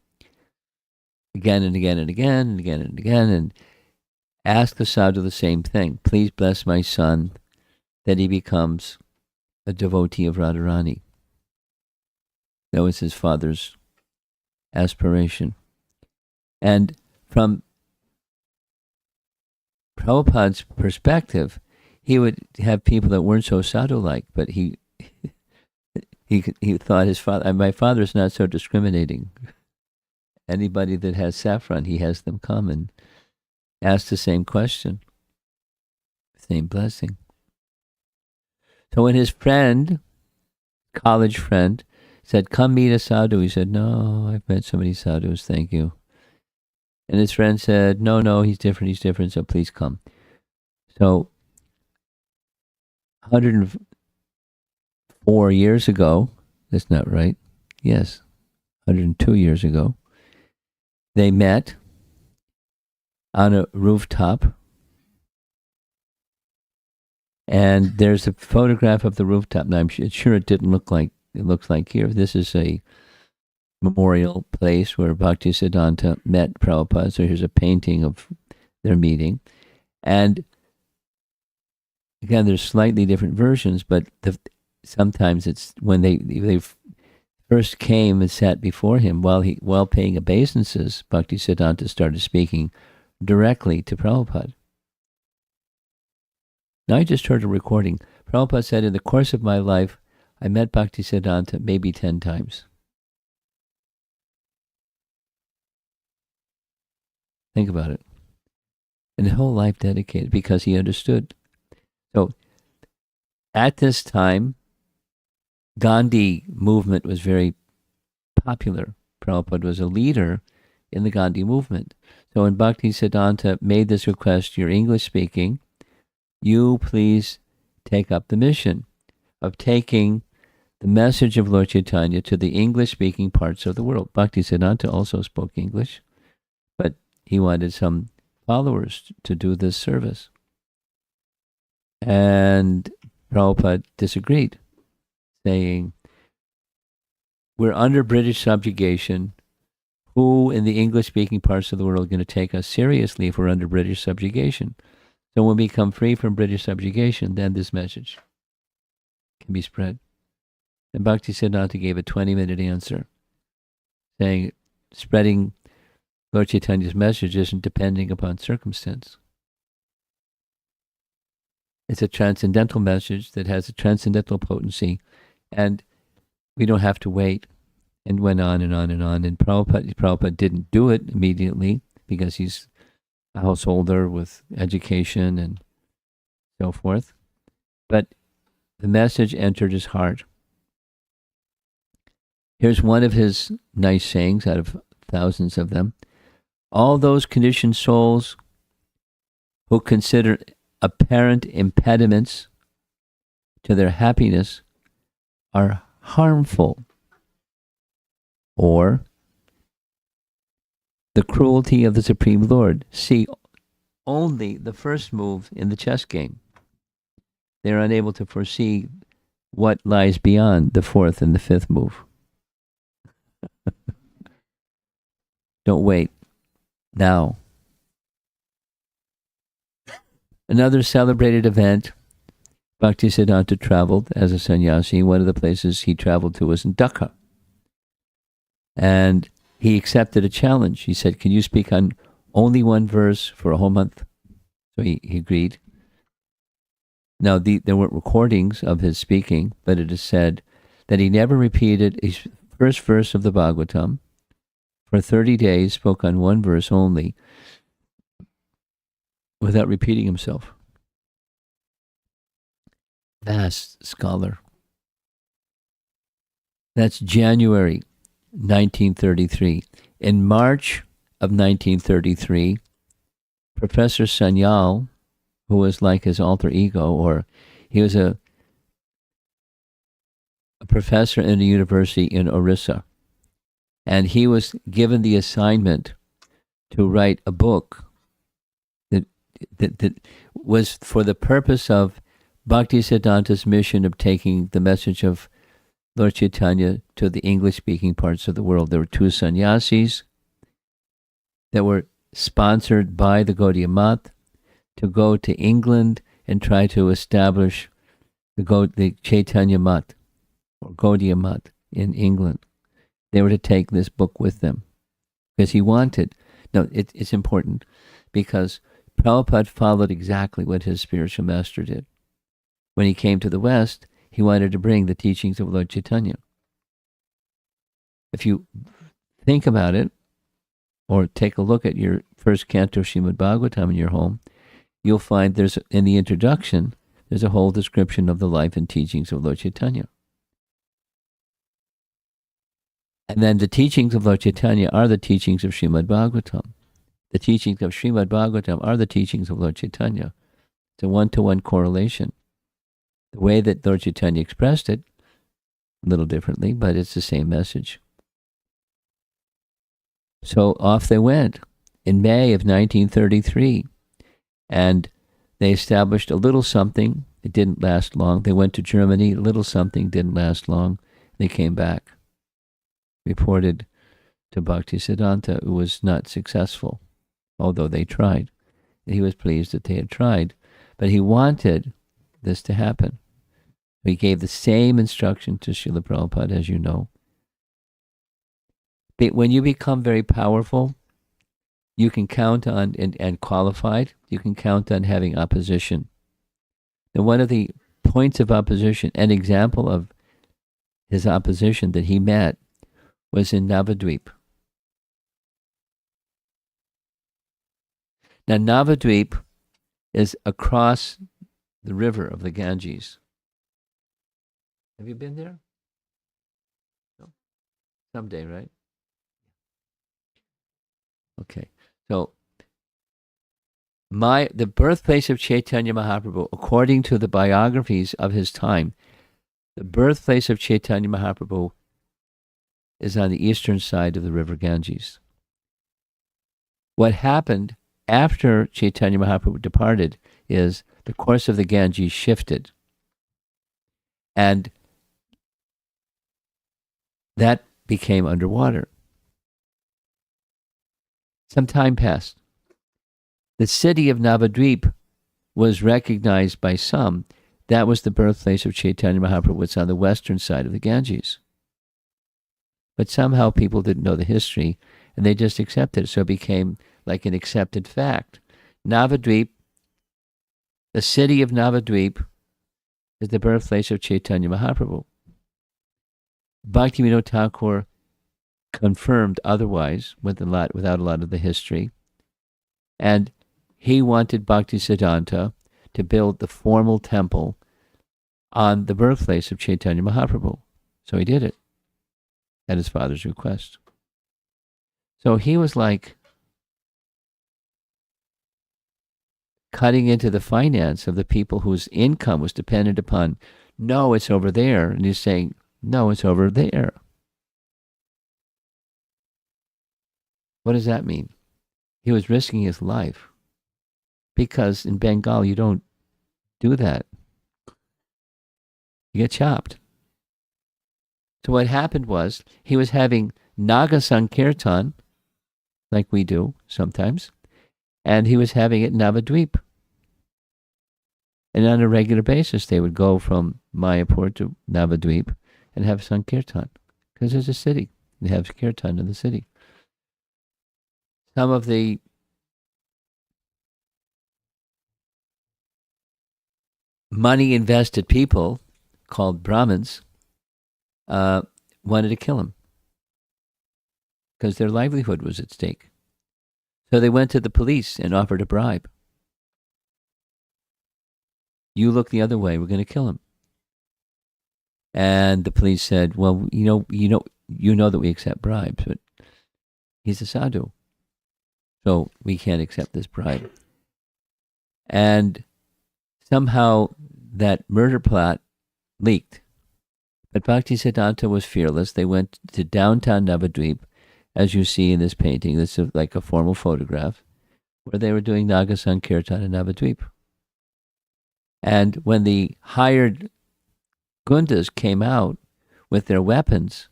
again and again and again and again and again, and ask the sadhu the same thing. Please bless my son that he becomes a devotee of Radharani. That was his father's aspiration. And from Prabhupada's perspective, he would have people that weren't so sadhu-like, but he thought his father, my father's not so discriminating. Anybody that has saffron, he has them come and ask the same question, same blessing. So when his friend, college friend, said, come meet a sadhu, he said, no, I've met so many sadhus, thank you. And his friend said, no, he's different, so please come. So 104 years ago, that's not right, yes, 102 years ago, they met on a rooftop, and there's a photograph of the rooftop. Now, I'm sure it didn't look like it looks like here. This is a memorial place where Bhaktisiddhanta met Prabhupada. So here's a painting of their meeting. And again, there's slightly different versions, but sometimes it's when they first came and sat before him while paying obeisances, Bhaktisiddhanta started speaking directly to Prabhupada. Now I just heard a recording. Prabhupada said, in the course of my life, I met Bhaktisiddhanta maybe 10 times. Think about it. And the whole life dedicated because he understood. So at this time, Gandhi movement was very popular. Prabhupada was a leader in the Gandhi movement. So when Bhaktisiddhanta made this request, you're English speaking, you please take up the mission of taking the message of Lord Chaitanya to the English-speaking parts of the world. Bhaktisiddhanta also spoke English, but he wanted some followers to do this service. And Prabhupada disagreed, saying, we're under British subjugation. Who in the English-speaking parts of the world are going to take us seriously if we're under British subjugation? So when we become free from British subjugation, then this message can be spread. And Bhaktisiddhanta gave a 20-minute answer, saying spreading Lord Chaitanya's message isn't depending upon circumstance. It's a transcendental message that has a transcendental potency, and we don't have to wait. And went on and on and on. And Prabhupada didn't do it immediately because he's a householder with education and so forth. But the message entered his heart. Here's one of his nice sayings out of thousands of them. All those conditioned souls who consider apparent impediments to their happiness are harmful, or the cruelty of the Supreme Lord. See only the first move in the chess game. They're unable to foresee what lies beyond the fourth and the fifth move. Don't wait. Now. Another celebrated event, Bhaktisiddhanta traveled as a sannyasi. One of the places he traveled to was in Dhaka. And he accepted a challenge. He said, can you speak on only one verse for a whole month? So he agreed. Now, there weren't recordings of his speaking, but it is said that he never repeated his first verse of the Bhagavatam. For 30 days, spoke on one verse only, without repeating himself. Vast scholar. That's January 1933. In March of 1933, Professor Sanyal, who was like his alter ego, or he was a a professor in a university in Orissa. And he was given the assignment to write a book that, that was for the purpose of Bhaktisiddhanta's mission of taking the message of Lord Chaitanya to the English-speaking parts of the world. There were two sannyasis that were sponsored by the Gaudiya Math to go to England and try to establish the Chaitanya Math or Gaudiya Math in England. They were to take this book with them because he wanted. No, it's important because Prabhupada followed exactly what his spiritual master did. When he came to the West, he wanted to bring the teachings of Lord Chaitanya. If you think about it, or take a look at your first canto Srimad Bhagavatam in your home, you'll find there's, in the introduction, there's a whole description of the life and teachings of Lord Chaitanya. And then the teachings of Lord Chaitanya are the teachings of Srimad Bhagavatam. The teachings of Srimad Bhagavatam are the teachings of Lord Chaitanya. It's a one-to-one correlation. The way that Lord Chaitanya expressed it, a little differently, but it's the same message. So off they went in May of 1933, and they established a little something. It didn't last long. They went to Germany, a little something, didn't last long. They came back, reported to Bhaktisiddhanta, who was not successful, although they tried. He was pleased that they had tried, but he wanted this to happen. He gave the same instruction to Srila Prabhupada, as you know. But when you become very powerful, you can count on, and qualified, you can count on having opposition. And one of the points of opposition, an example of his opposition that he met, was in Navadvip. Now, Navadvip is across the river of the Ganges. Have you been there? No? Someday, right? Okay. So, the birthplace of Chaitanya Mahaprabhu, according to the biographies of his time, the birthplace of Chaitanya Mahaprabhu is on the eastern side of the river Ganges. What happened after Chaitanya Mahaprabhu departed is the course of the Ganges shifted. And that became underwater. Some time passed. The city of Navadvip was recognized by some. That was the birthplace of Chaitanya Mahaprabhu. It's on the western side of the Ganges. But somehow people didn't know the history, and they just accepted it. So it became like an accepted fact. Navadvip, the city of Navadvip, is the birthplace of Chaitanya Mahaprabhu. Bhaktivinoda Thakur confirmed otherwise without a lot of the history. And he wanted Bhaktisiddhanta to build the formal temple on the birthplace of Chaitanya Mahaprabhu. So he did it at his father's request. So he was like cutting into the finance of the people whose income was dependent upon, no, it's over there. And he's saying, no, it's over there. What does that mean? He was risking his life. Because in Bengal, you don't do that. You get chopped. So what happened was, he was having Naga Sankirtan, like we do sometimes, and he was having it in Navadvip. And on a regular basis, they would go from Mayapur to Navadvip and have Sankirtan, because there's a city. They have Kirtan in the city. Some of the money invested people, called Brahmins, wanted to kill him because their livelihood was at stake. So they went to the police and offered a bribe. You look the other way, we're going to kill him. And the police said, well, you know that we accept bribes, but he's a sadhu, so we can't accept this bribe. And somehow that murder plot leaked. But Bhaktisiddhanta was fearless. They went to downtown Navadvip, as you see in this painting. This is like a formal photograph, where they were doing Naga Sankirtan in Navadvip. And when the hired Gundas came out with their weapons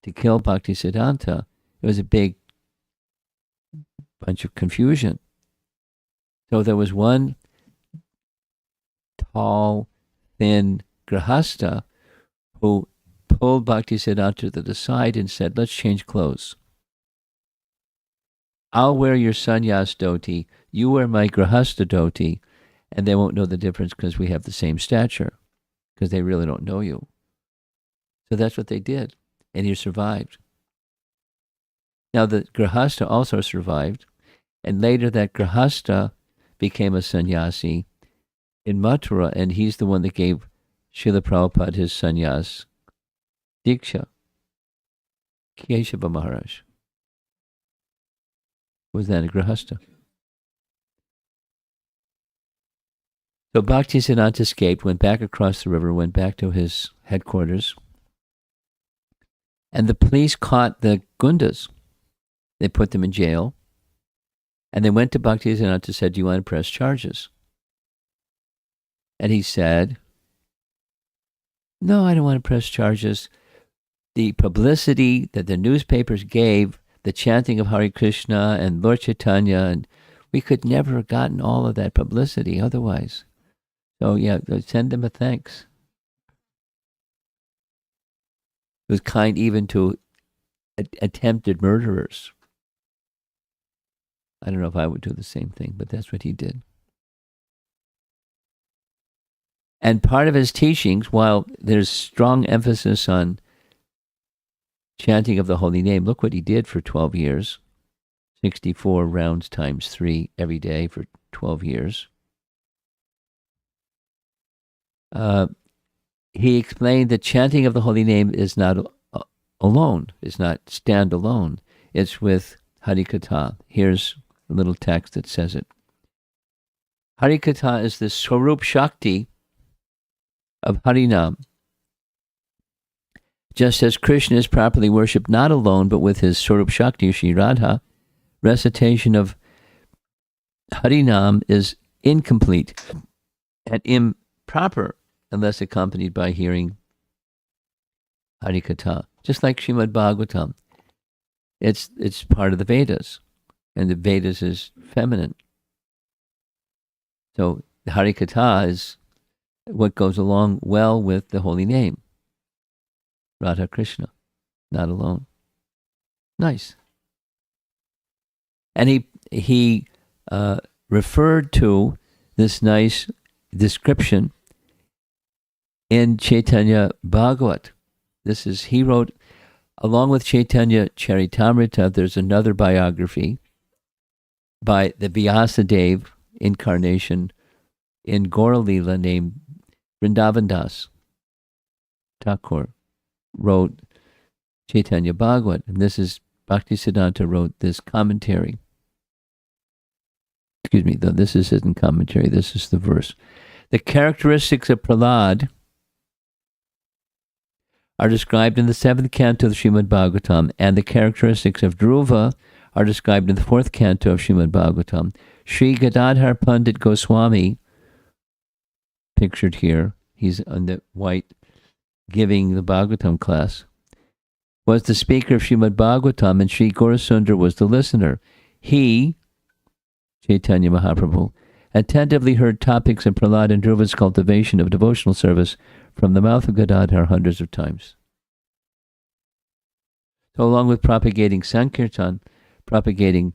to kill Bhaktisiddhanta, it was a big bunch of confusion. So there was one tall, thin grahasta who pulled Bhaktisiddhanta to the side and said, let's change clothes. I'll wear your sannyas dhoti, you wear my grahasta dhoti, and they won't know the difference because we have the same stature, because they really don't know you. So that's what they did, and he survived. Now the grahasta also survived, and later that grahasta became a sannyasi in Mathura, and he's the one that gave Srila Prabhupada his sannyas diksha. Keshava Maharaj was then a grahasta. So Bhaktisiddhanta escaped, went back across the river, went back to his headquarters, and the police caught the Gundas. They put them in jail, and they went to Bhaktisiddhanta and said, do you want to press charges? And he said, no, I don't want to press charges. The publicity that the newspapers gave, the chanting of Hare Krishna and Lord Chaitanya, and we could never have gotten all of that publicity otherwise. So yeah, send them a thanks. It was kind even to attempted murderers. I don't know if I would do the same thing, but that's what he did. And part of his teachings, while there's strong emphasis on chanting of the holy name, look what he did for 12 years. 64 rounds times 3 every day for 12 years. He explained that chanting of the holy name is not alone, is not standalone. It's with Harikatha. Here's a little text that says it. Harikatha is the Swarup Shakti of Harinam. Just as Krishna is properly worshipped not alone, but with his Swarup Shakti, Shri Radha, recitation of Harinam is incomplete and improper unless accompanied by hearing Harikatha. Just like Srimad Bhagavatam. It's part of the Vedas, and the Vedas is feminine. So the Harikatha is what goes along well with the holy name. Radha Krishna, not alone. Nice. And he referred to this nice description in Chaitanya Bhagavat. He wrote, along with Chaitanya Charitamrita, there's another biography by the Vyasadeva incarnation in Gaura Leela named Vrindavan Das Thakur wrote Chaitanya Bhagavat, and this is Bhaktisiddhanta wrote this commentary. Excuse me, though this isn't commentary, this is the verse. The characteristics of Prahlad are described in the 7th canto of Srimad Bhagavatam, and the characteristics of Dhruva are described in the 4th canto of Srimad Bhagavatam. Sri Gadadhar Pandit Goswami, pictured here, he's on the white giving the Bhagavatam class, was the speaker of Srimad Bhagavatam, and Sri Gaurasundar was the listener. He, Chaitanya Mahaprabhu, attentively heard topics of Prahlad and Dhruva's cultivation of devotional service from the mouth of Gadadhar hundreds of times. So along with propagating Sankirtan, propagating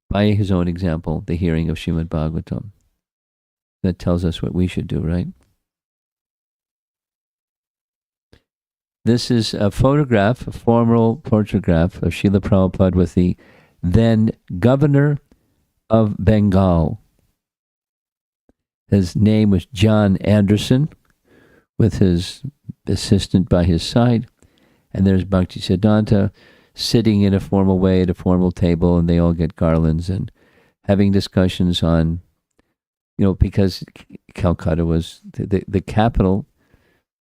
by his own example the hearing of Srimad Bhagavatam. That tells us what we should do, right? This is a photograph, a formal photograph of Srila Prabhupada with the then governor of Bengal. His name was John Anderson, with his assistant by his side. And there's Bhaktisiddhanta sitting in a formal way at a formal table, and they all get garlands and having discussions on, because Calcutta was the capital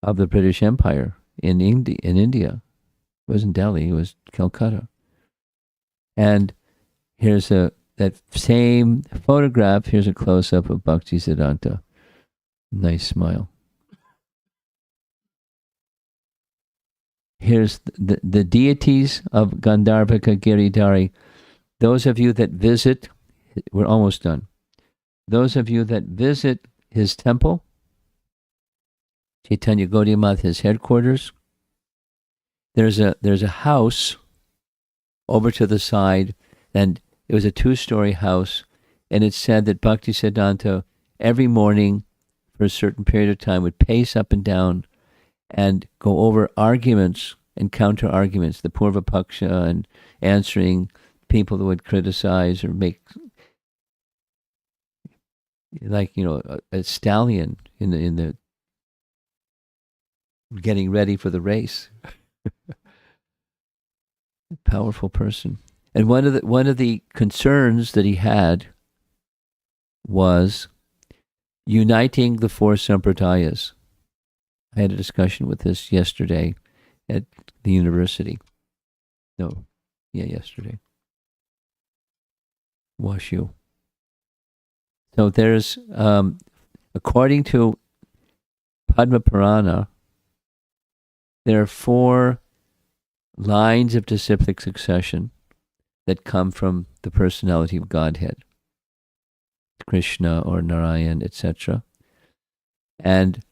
of the British Empire. in India. It wasn't Delhi, it was Calcutta. And here's that same photograph. Here's a close-up of Bhaktisiddhanta. Nice smile. Here's the deities of Gandharvaka Giridhari. Those of you that visit, we're almost done. Those of you that visit his temple, Chaitanya Gaudiya Math, his headquarters, there's a house over to the side, and it was a 2-story house, and it said that Bhaktisiddhanta every morning for a certain period of time would pace up and down and go over arguments and counter arguments, the Purva Paksha, and answering people that would criticize or make, like, a stallion in the getting ready for the race. Powerful person. And one of the concerns that he had was uniting the 4 sampradayas. I had a discussion with this yesterday at the university. Yesterday. Washu. So there's, according to Padma Purana, there are 4 lines of disciplic succession that come from the personality of Godhead, Krishna or Narayan, etc. And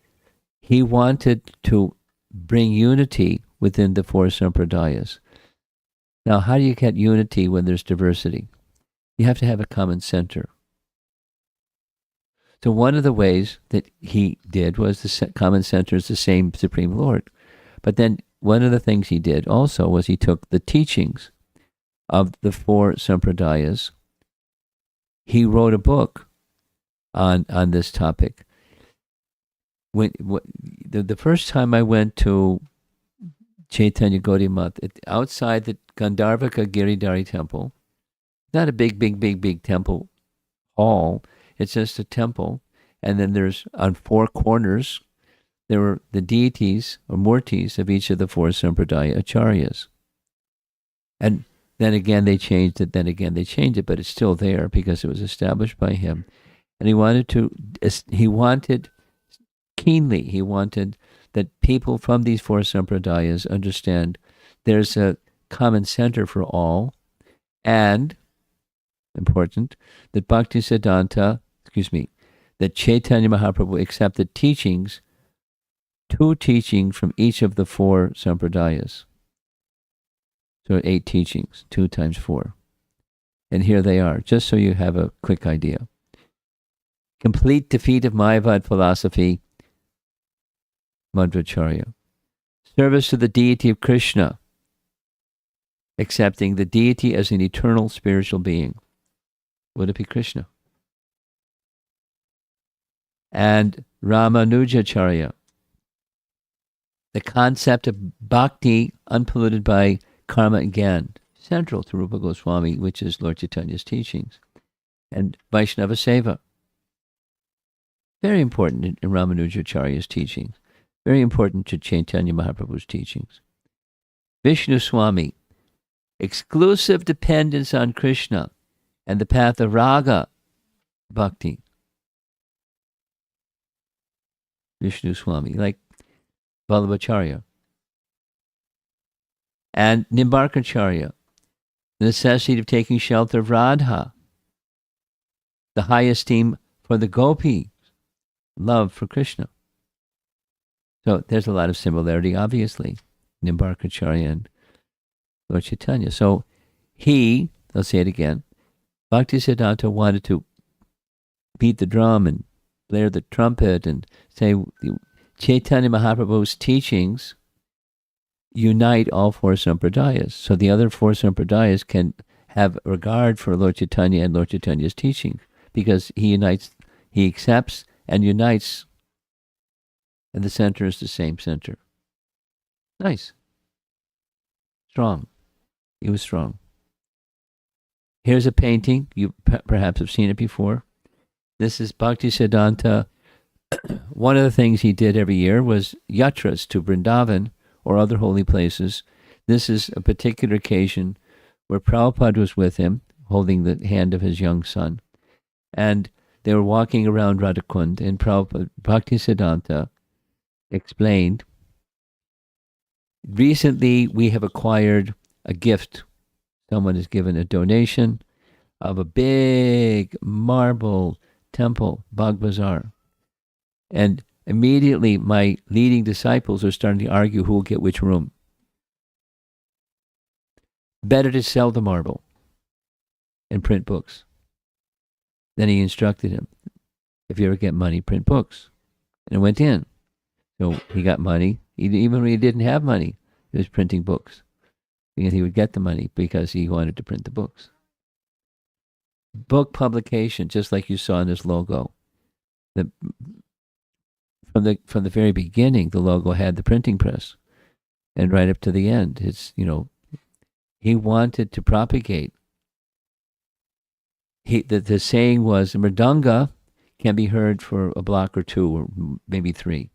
he wanted to bring unity within the 4 sampradayas. Now, how do you get unity when there's diversity? You have to have a common center. So one of the ways that he did was the common center is the same Supreme Lord. But then one of the things he did also was he took the teachings of the 4 sampradayas. He wrote a book on this topic. The first time I went to Chaitanya Gaudiya Math, outside the Gandharvaka Giridhari temple, not a big temple hall, it's just a temple, and then there's on 4 corners, there were the deities or murtis of each of the 4 sampradaya acharyas. And then again they changed it, but it's still there because it was established by him. And he wanted that people from these 4 sampradayas understand there's a common center for all, and, important, that that Chaitanya Mahaprabhu accepted teachings, 2 teachings from each of the 4 sampradayas. So 8 teachings, 2 times 4. And here they are, just so you have a quick idea. Complete defeat of Mayavad philosophy, Madhvacharya. Service to the deity of Krishna, accepting the deity as an eternal spiritual being. Would it be Krishna? And Ramanujacharya. The concept of bhakti unpolluted by karma and gyan, central to Rupa Goswami, which is Lord Chaitanya's teachings. And Vaishnava Seva. Very important in Ramanujacharya's teachings. Very important to Chaitanya Mahaprabhu's teachings. Vishnu Swami. Exclusive dependence on Krishna and the path of raga bhakti. Vishnu Swami, like Vallabhacharya. And Nimbarkacharya, the necessity of taking shelter of Radha, the high esteem for the gopis, love for Krishna. So there's a lot of similarity, obviously, Nimbarkacharya and Lord Chaitanya. So I'll say it again, Bhaktisiddhanta wanted to beat the drum and blare the trumpet and say Chaitanya Mahaprabhu's teachings unite all 4 sampradayas. So the other 4 sampradayas can have regard for Lord Chaitanya and Lord Chaitanya's teaching, because he accepts and unites, and the center is the same center. Nice. Strong. He was strong. Here's a painting. You perhaps have seen it before. This is Bhaktisiddhanta. One of the things he did every year was yatras to Vrindavan or other holy places. This is a particular occasion where Prabhupada was with him, holding the hand of his young son. And they were walking around Radhakund, and Prabhupada, Bhaktisiddhanta explained, recently we have acquired a gift. Someone has given a donation of a big marble temple, Bagh Bazar. And immediately my leading disciples are starting to argue who will get which room. Better to sell the marble and print books. Then he instructed him, if you ever get money, print books. And it went in. So he got money. Even when he didn't have money, he was printing books. Because he would get the money because he wanted to print the books. Book publication, just like you saw in this logo. From the very beginning, the logo had the printing press. And right up to the end, it's, he wanted to propagate. The saying was, Mridanga can be heard for a block or two, or maybe three.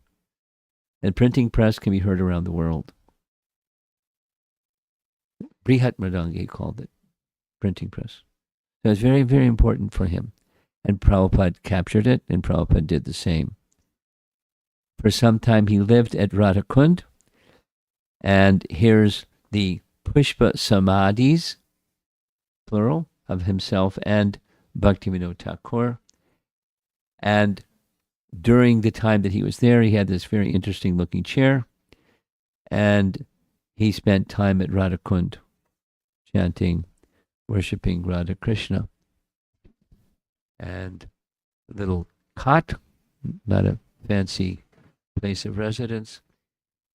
And printing press can be heard around the world. Brihat Mridanga, he called it, printing press. So it was very, very important for him. And Prabhupada captured it, and Prabhupada did the same. For some time he lived at Radhakund, and here's the Pushpa Samadhis, plural, of himself and Bhaktivinoda Thakur. And during the time that he was there, he had this very interesting looking chair, and he spent time at Radhakund chanting, worshipping Radha Krishna. And a little cot, not a fancy place of residence,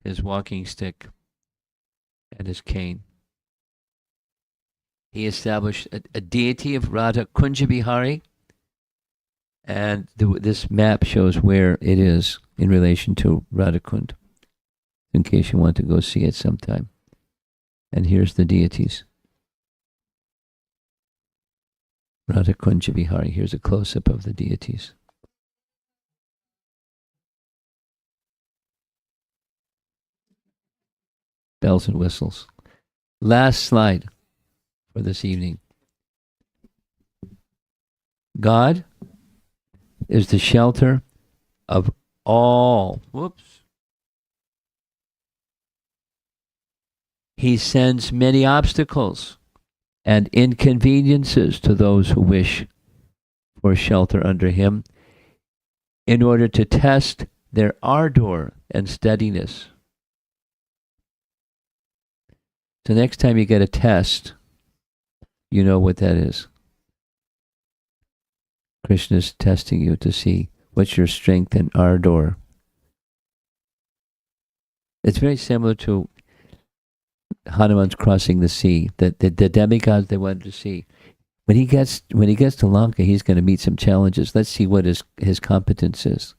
his walking stick, and his cane. He established a deity of Radha Kunja Bihari, and this map shows where it is in relation to Radhakund, in case you want to go see it sometime. And here's the deities. Radha Kunja Bihari. Here's a close-up of the deities. Bells and whistles. Last slide for this evening. God is the shelter of all. He sends many obstacles and inconveniences to those who wish for shelter under him in order to test their ardor and steadiness. So next time you get a test, you know what that is. Krishna's testing you to see what's your strength and ardor. It's very similar to Hanuman's crossing the sea, the demigods they wanted to see. When he gets to Lanka, he's going to meet some challenges. Let's see what his competence is.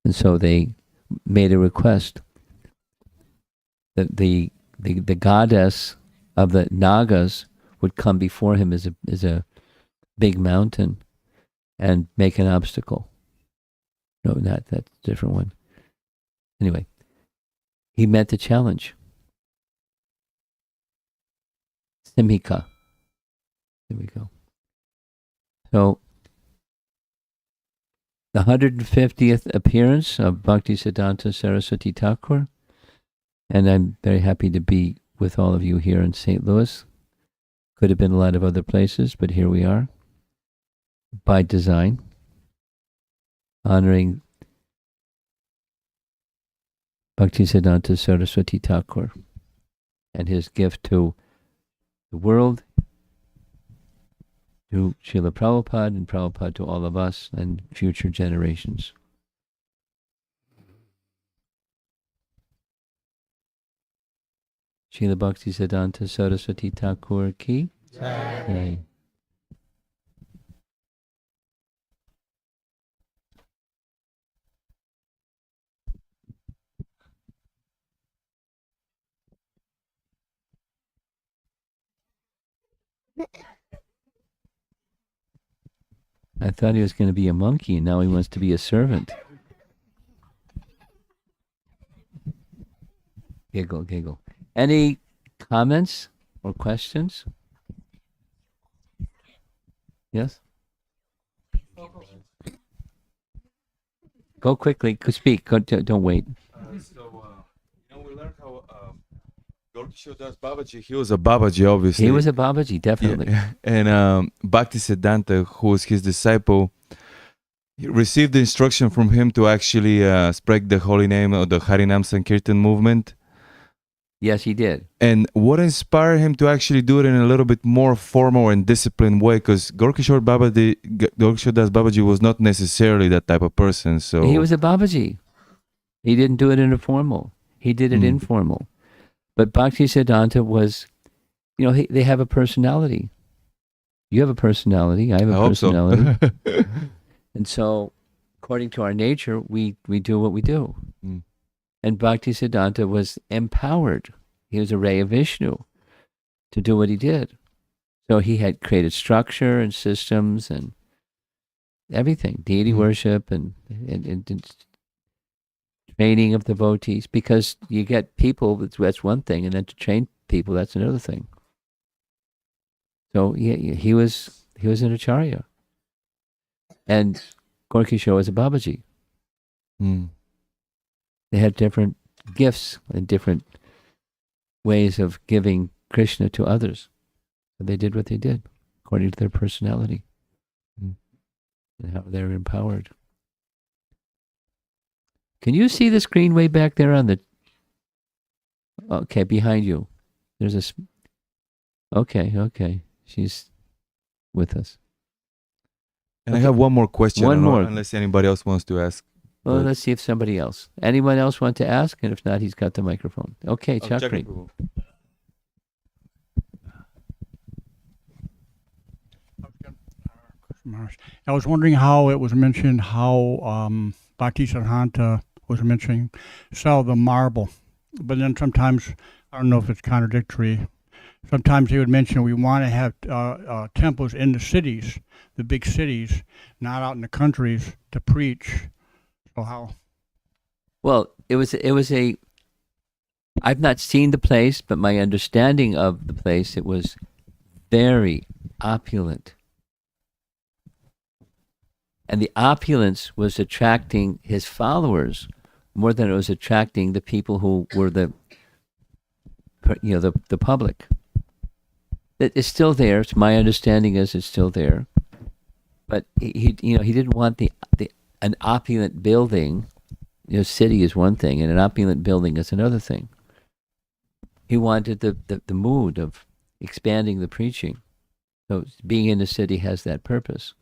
And so they made a request that the goddess of the Nagas would come before him as a big mountain and make an obstacle. No, that's a different one. Anyway, he met the challenge. Simhika. There we go. So, the 150th appearance of Bhaktisiddhanta Saraswati Thakur, and I'm very happy to be with all of you here in St. Louis. Could have been a lot of other places, but here we are, by design, honoring Bhaktisiddhanta Saraswati Thakur and his gift to the world, to Srila Prabhupada, and Prabhupada to all of us and future generations. Srila Bhaktisiddhanta Saraswati Thakur ki jai. I thought he was going to be a monkey, and now he wants to be a servant. Giggle, giggle. Any comments or questions? Yes? Go quickly. Speak. Don't wait. We learned how Gorkisho Das Babaji. He was a Babaji, obviously. He was a Babaji, definitely. Yeah. And Bhaktisiddhanta, who was his disciple, he received the instruction from him to actually spread the holy name of the Harinam Sankirtan movement. Yes, he did. And what inspired him to actually do it in a little bit more formal and disciplined way? Because Gorkishore Das Babaji was not necessarily that type of person. So He was a Babaji. He didn't do it in a formal. He did it informal. But Bhaktisiddhanta was, they have a personality. You have a personality. I have a personality. So. And so, according to our nature, we do what we do. Mm. And Bhaktisiddhanta was empowered. He was a ray of Vishnu to do what he did. So he had created structure and systems and everything, deity worship and training of devotees. Because you get people, that's one thing, and then to train people, that's another thing. So he was an acharya. And Gorkisho was a Babaji. Mm. They had different gifts and different ways of giving Krishna to others. So they did what they did according to their personality and how they're empowered. Can you see the screen way back there on the... Okay, behind you. There's a... Okay. She's with us. And I have one more question. One more. Unless anybody else wants to ask. Well, let's see if somebody else. Anyone else want to ask? And if not, he's got the microphone. Okay, Chakri. I was wondering how it was mentioned how Bhaktisiddhanta was mentioning sell the marble. But then sometimes, I don't know if it's contradictory, sometimes he would mention we want to have temples in the cities, the big cities, not out in the countries to preach. So how? Well, it was a... I've not seen the place, but my understanding of the place, it was very opulent. And the opulence was attracting his followers more than it was attracting the people who were the public. It's still there. My understanding is it's still there. But he didn't want an opulent building. City is one thing, and an opulent building is another thing. He wanted the mood of expanding the preaching. So being in the city has that purpose.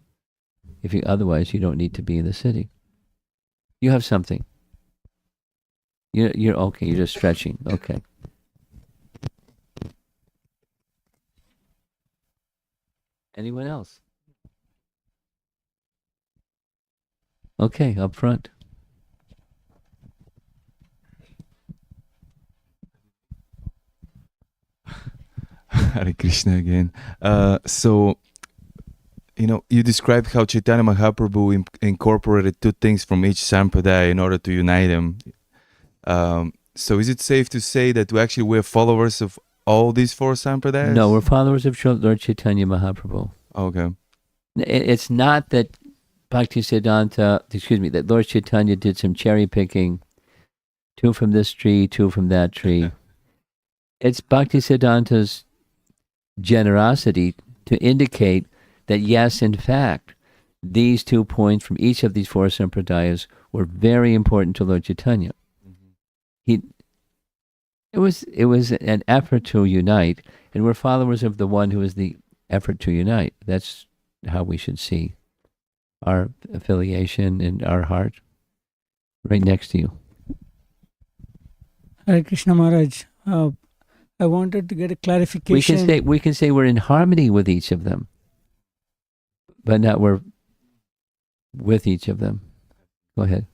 Otherwise, you don't need to be in the city. You have something. You're okay. You're just stretching. Okay. Anyone else? Okay, up front. Hare Krishna again. So, you described how Chaitanya Mahaprabhu incorporated two things from each sampradaya in order to unite them. So is it safe to say that we're followers of all these four sampradayas? No, we're followers of Lord Chaitanya Mahaprabhu. Okay. It's not that that Lord Chaitanya did some cherry picking, 2 from this tree, 2 from that tree. It's Bhaktisiddhanta's generosity to indicate that yes, in fact, these 2 points from each of these 4 sampradayas were very important to Lord Chaitanya. It was an effort to unite, and we're followers of the one who is the effort to unite. That's how we should see our affiliation and our heart. Right next to you. Hare Krishna Maharaj, I wanted to get a clarification. We can say we're in harmony with each of them, but not we're with each of them. Go ahead.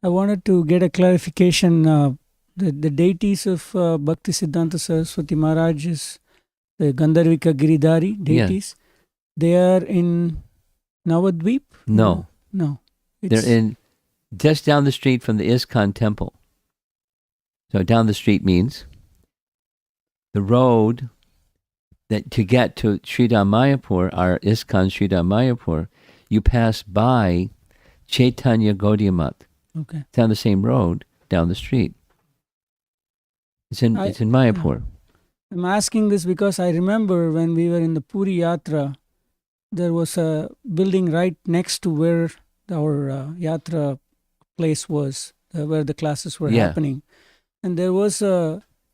I wanted to get a clarification. The deities of Bhaktisiddhanta Saraswati Maharaj is the Gandharvika Giridhari deities. Yeah. They are in Navadvip? No. No. They're in just down the street from the ISKCON temple. So down the street means the road that to get to Sridham Mayapur, our ISKCON Sridham Mayapur, you pass by Chaitanya Gaudiya Math. Okay. It's on the same road down the street. It's in Mayapur. I'm asking this because I remember when we were in the Puri Yatra, there was a building right next to where our Yatra place was, where the classes were Yeah. happening. And there was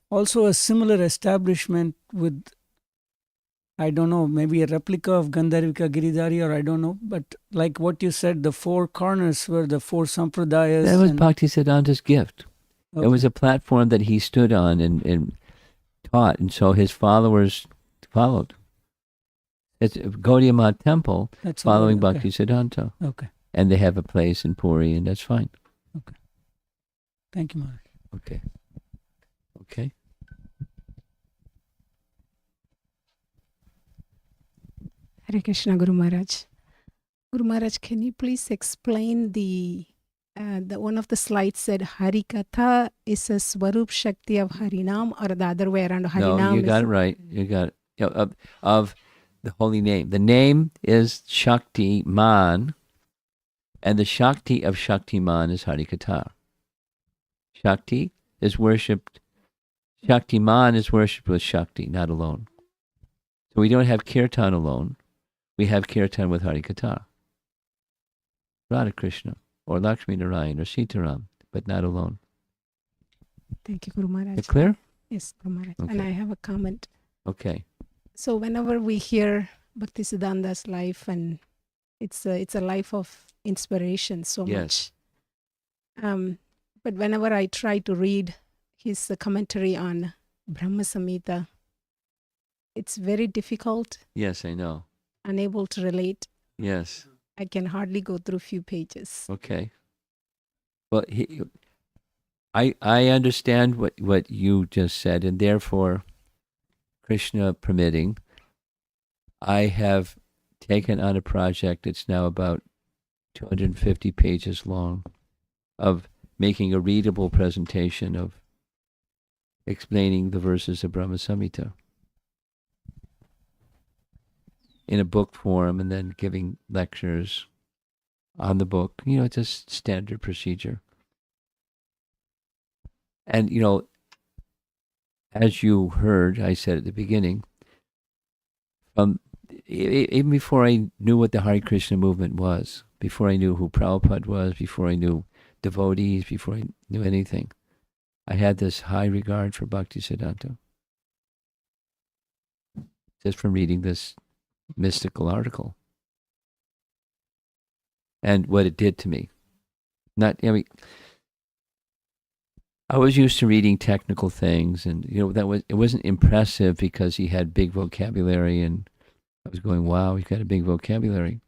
also a similar establishment with, I don't know, maybe a replica of Gandharvika Giridhari, or I don't know, but like what you said, the four corners were the four sampradayas. That was Bhaktisiddhanta's gift. Okay. It was a platform that he stood on and taught, and so his followers followed. It's Gaudiya Math Temple That's following okay. Bhaktisiddhanta. Okay. And they have a place in Puri, and that's fine. Thank you, Maharaj. Okay. Okay. Hare Krishna, Guru Maharaj. Guru Maharaj, can you please explain the one of the slides said Harikatha is a Swarup Shakti of Harinam, or the other way around? Harinam No, you got it right. You got it. You know, of the holy name. The name is Shakti Man, and the Shakti of Shaktiman is Harikatha. Shakti is worshipped. Shaktiman is worshipped with Shakti, not alone. So we don't have Kirtan alone. We have Kirtan with Harikatha. Radha Krishna, or Lakshmi Narayan, or Sitaram, but not alone. Thank you, Guru Maharaj. Is it clear? Yes, Guru Maharaj. Okay. And I have a comment. Okay. So whenever we hear Bhaktisiddhanta's life, and it's a life of inspiration so Yes. much. But whenever I try to read his commentary on Brahma Samhita, it's very difficult, Yes, I know. unable to relate. Yes. I can hardly go through a few pages. Okay. Well, I understand what you just said, and therefore, Krishna permitting, I have taken on a project. It's now about 250 pages long, of making a readable presentation of explaining the verses of Brahma Samhita in a book form, and then giving lectures on the book. You know, it's a standard procedure. And, you know, as you heard, I said at the beginning, even before I knew what the Hare Krishna movement was, before I knew who Prabhupada was, before I knew devotees, before I knew anything, I had this high regard for Bhaktisiddhanta, just from reading this mystical article and what it did to me. I was used to reading technical things, and it wasn't impressive because he had big vocabulary, and I was going, wow, he's got a big vocabulary.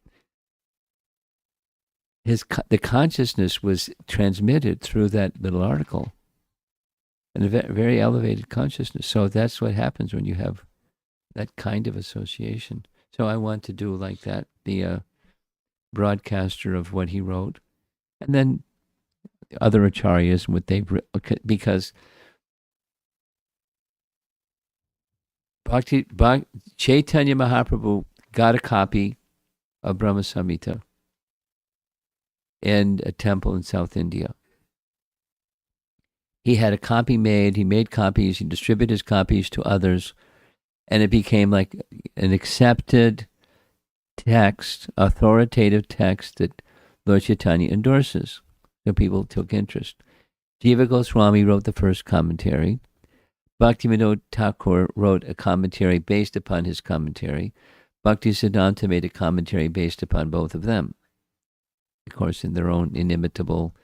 The consciousness was transmitted through that little article, and a very elevated consciousness. So that's what happens when you have that kind of association. So I want to do like that, the broadcaster of what he wrote, and then other acharyas and what they've written, because Chaitanya Mahaprabhu got a copy of Brahma Samhita in a temple in South India. He had a copy made, he made copies, he distributed his copies to others, and it became like an accepted text, authoritative text that Lord Chaitanya endorses. So people took interest. Jiva Goswami wrote the first commentary. Bhaktivinoda Thakur wrote a commentary based upon his commentary. Bhaktisiddhanta made a commentary based upon both of them, of course, in their own inimitable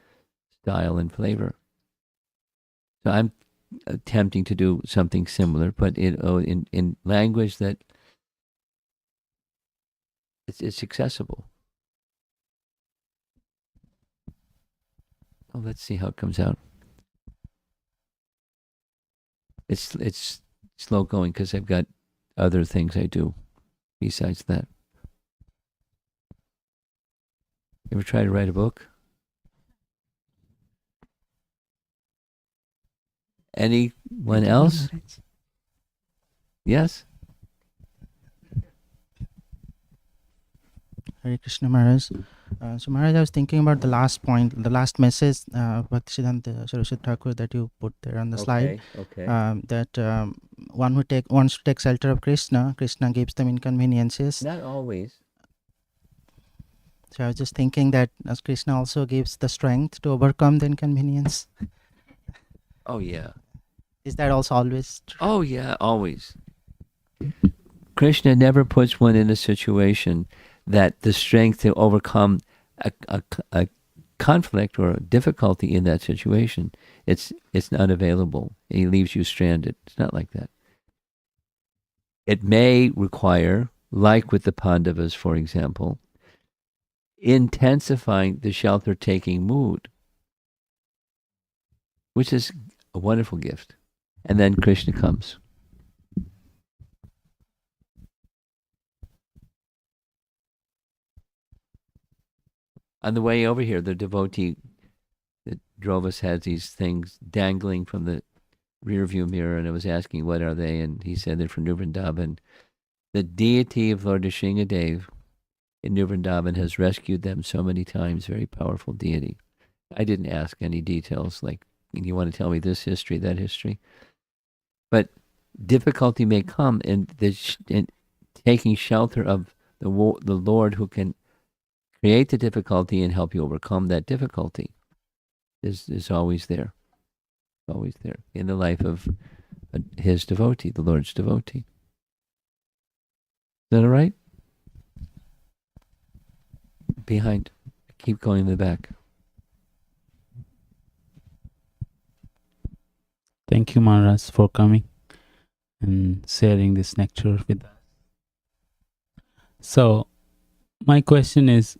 style and flavor. So I'm attempting to do something similar, but in language that it's accessible. Oh, let's see how it comes out. It's slow going because I've got other things I do besides that. Ever try to write a book? Anyone else? Yes? Hare Krishna Maharaj. So Maharaj, I was thinking about the last point, the last message, Bhaktisiddhanta Saraswati Thakur that you put there on the slide. Okay. That one who wants to take shelter of Krishna, Krishna gives them inconveniences. Not always. So I was just thinking that as Krishna also gives the strength to overcome the inconvenience. Oh, yeah. Is that also always true? Oh, yeah, always. Krishna never puts one in a situation that the strength to overcome a conflict or a difficulty in that situation, it's not available. He leaves you stranded. It's not like that. It may require, like with the Pandavas, for example, intensifying the shelter-taking mood, which is a wonderful gift. And then Krishna comes. On the way over here, the devotee that drove us has these things dangling from the rear view mirror, and I was asking, what are they? And he said they're from New Vrindavan. The deity of Lord Nrsingadev in New Vrindavan has rescued them so many times, very powerful deity. I didn't ask any details, like, you want to tell me this history, that history? But difficulty may come in taking shelter of the Lord who can create the difficulty and help you overcome that difficulty is always there. Always there in the life of his devotee, the Lord's devotee. Is that all right? Behind. Keep going in the back. Thank you, Maharaj, for coming and sharing this lecture with us. So, my question is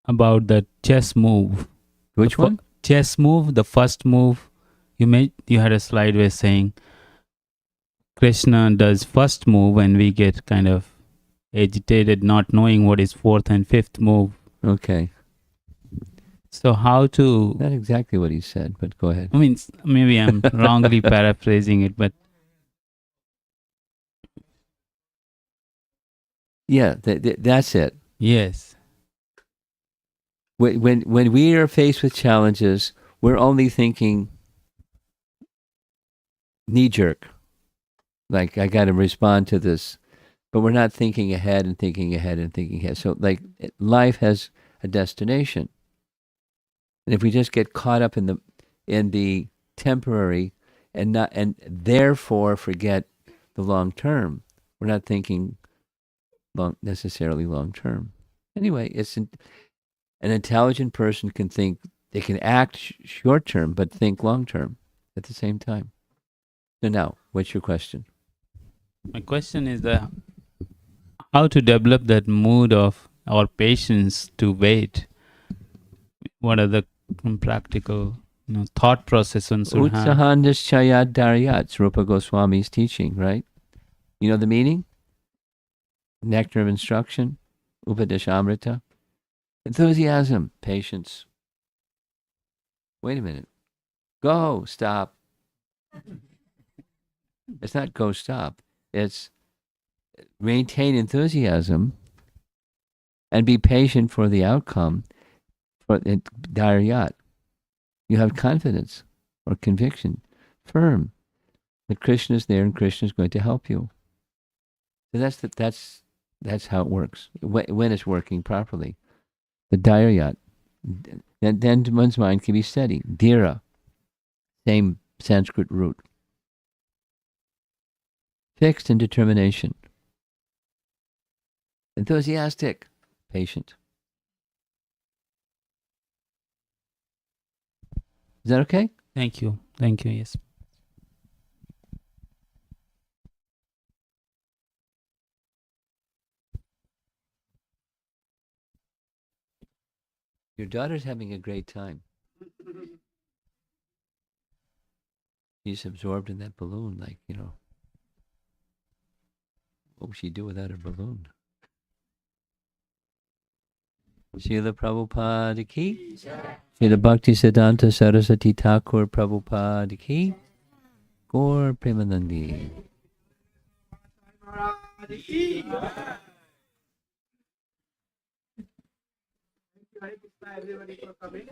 about the chess move. Which one? Chess move, the first move. You had a slide where saying Krishna does first move and we get kind of agitated, not knowing what is fourth and fifth move. Okay. So how to... Not exactly what he said, but go ahead. I mean, maybe I'm wrongly paraphrasing it, but... Yeah, that's it. Yes. When we are faced with challenges, we're only thinking knee-jerk. Like, I got to respond to this. But we're not thinking ahead and thinking ahead and thinking ahead. So, like, life has a destination. And if we just get caught up in the temporary and therefore forget the long term, we're not thinking necessarily long term. Anyway, an intelligent person can think, they can act short term, but think long term at the same time. So now, what's your question? My question is how to develop that mood of our patience to wait. What are the practical thought process on should have? Utsahan nischayat daryat, Rupa Goswami's teaching, right? You know the meaning? Nectar of instruction, Upadeshamrita. Enthusiasm, patience. Wait a minute. Go, stop. It's not go, stop. It's maintain enthusiasm and be patient for the outcome. For daryat, you have confidence or conviction, firm that Krishna is there and Krishna is going to help you. So that's how it works when it's working properly. The daryat, then one's mind can be steady. Dhira, same Sanskrit root. Fixed in determination. Enthusiastic, patient. Is that okay? Thank you. Thank you. Yes. Your daughter's having a great time. She's absorbed in that balloon, like, what would she do without her balloon? Srila Prabhupada ki, Srila Bhaktisiddhanta Saraswati Thakur Prabhupada ki. Gaur Premanandi. Everybody for coming.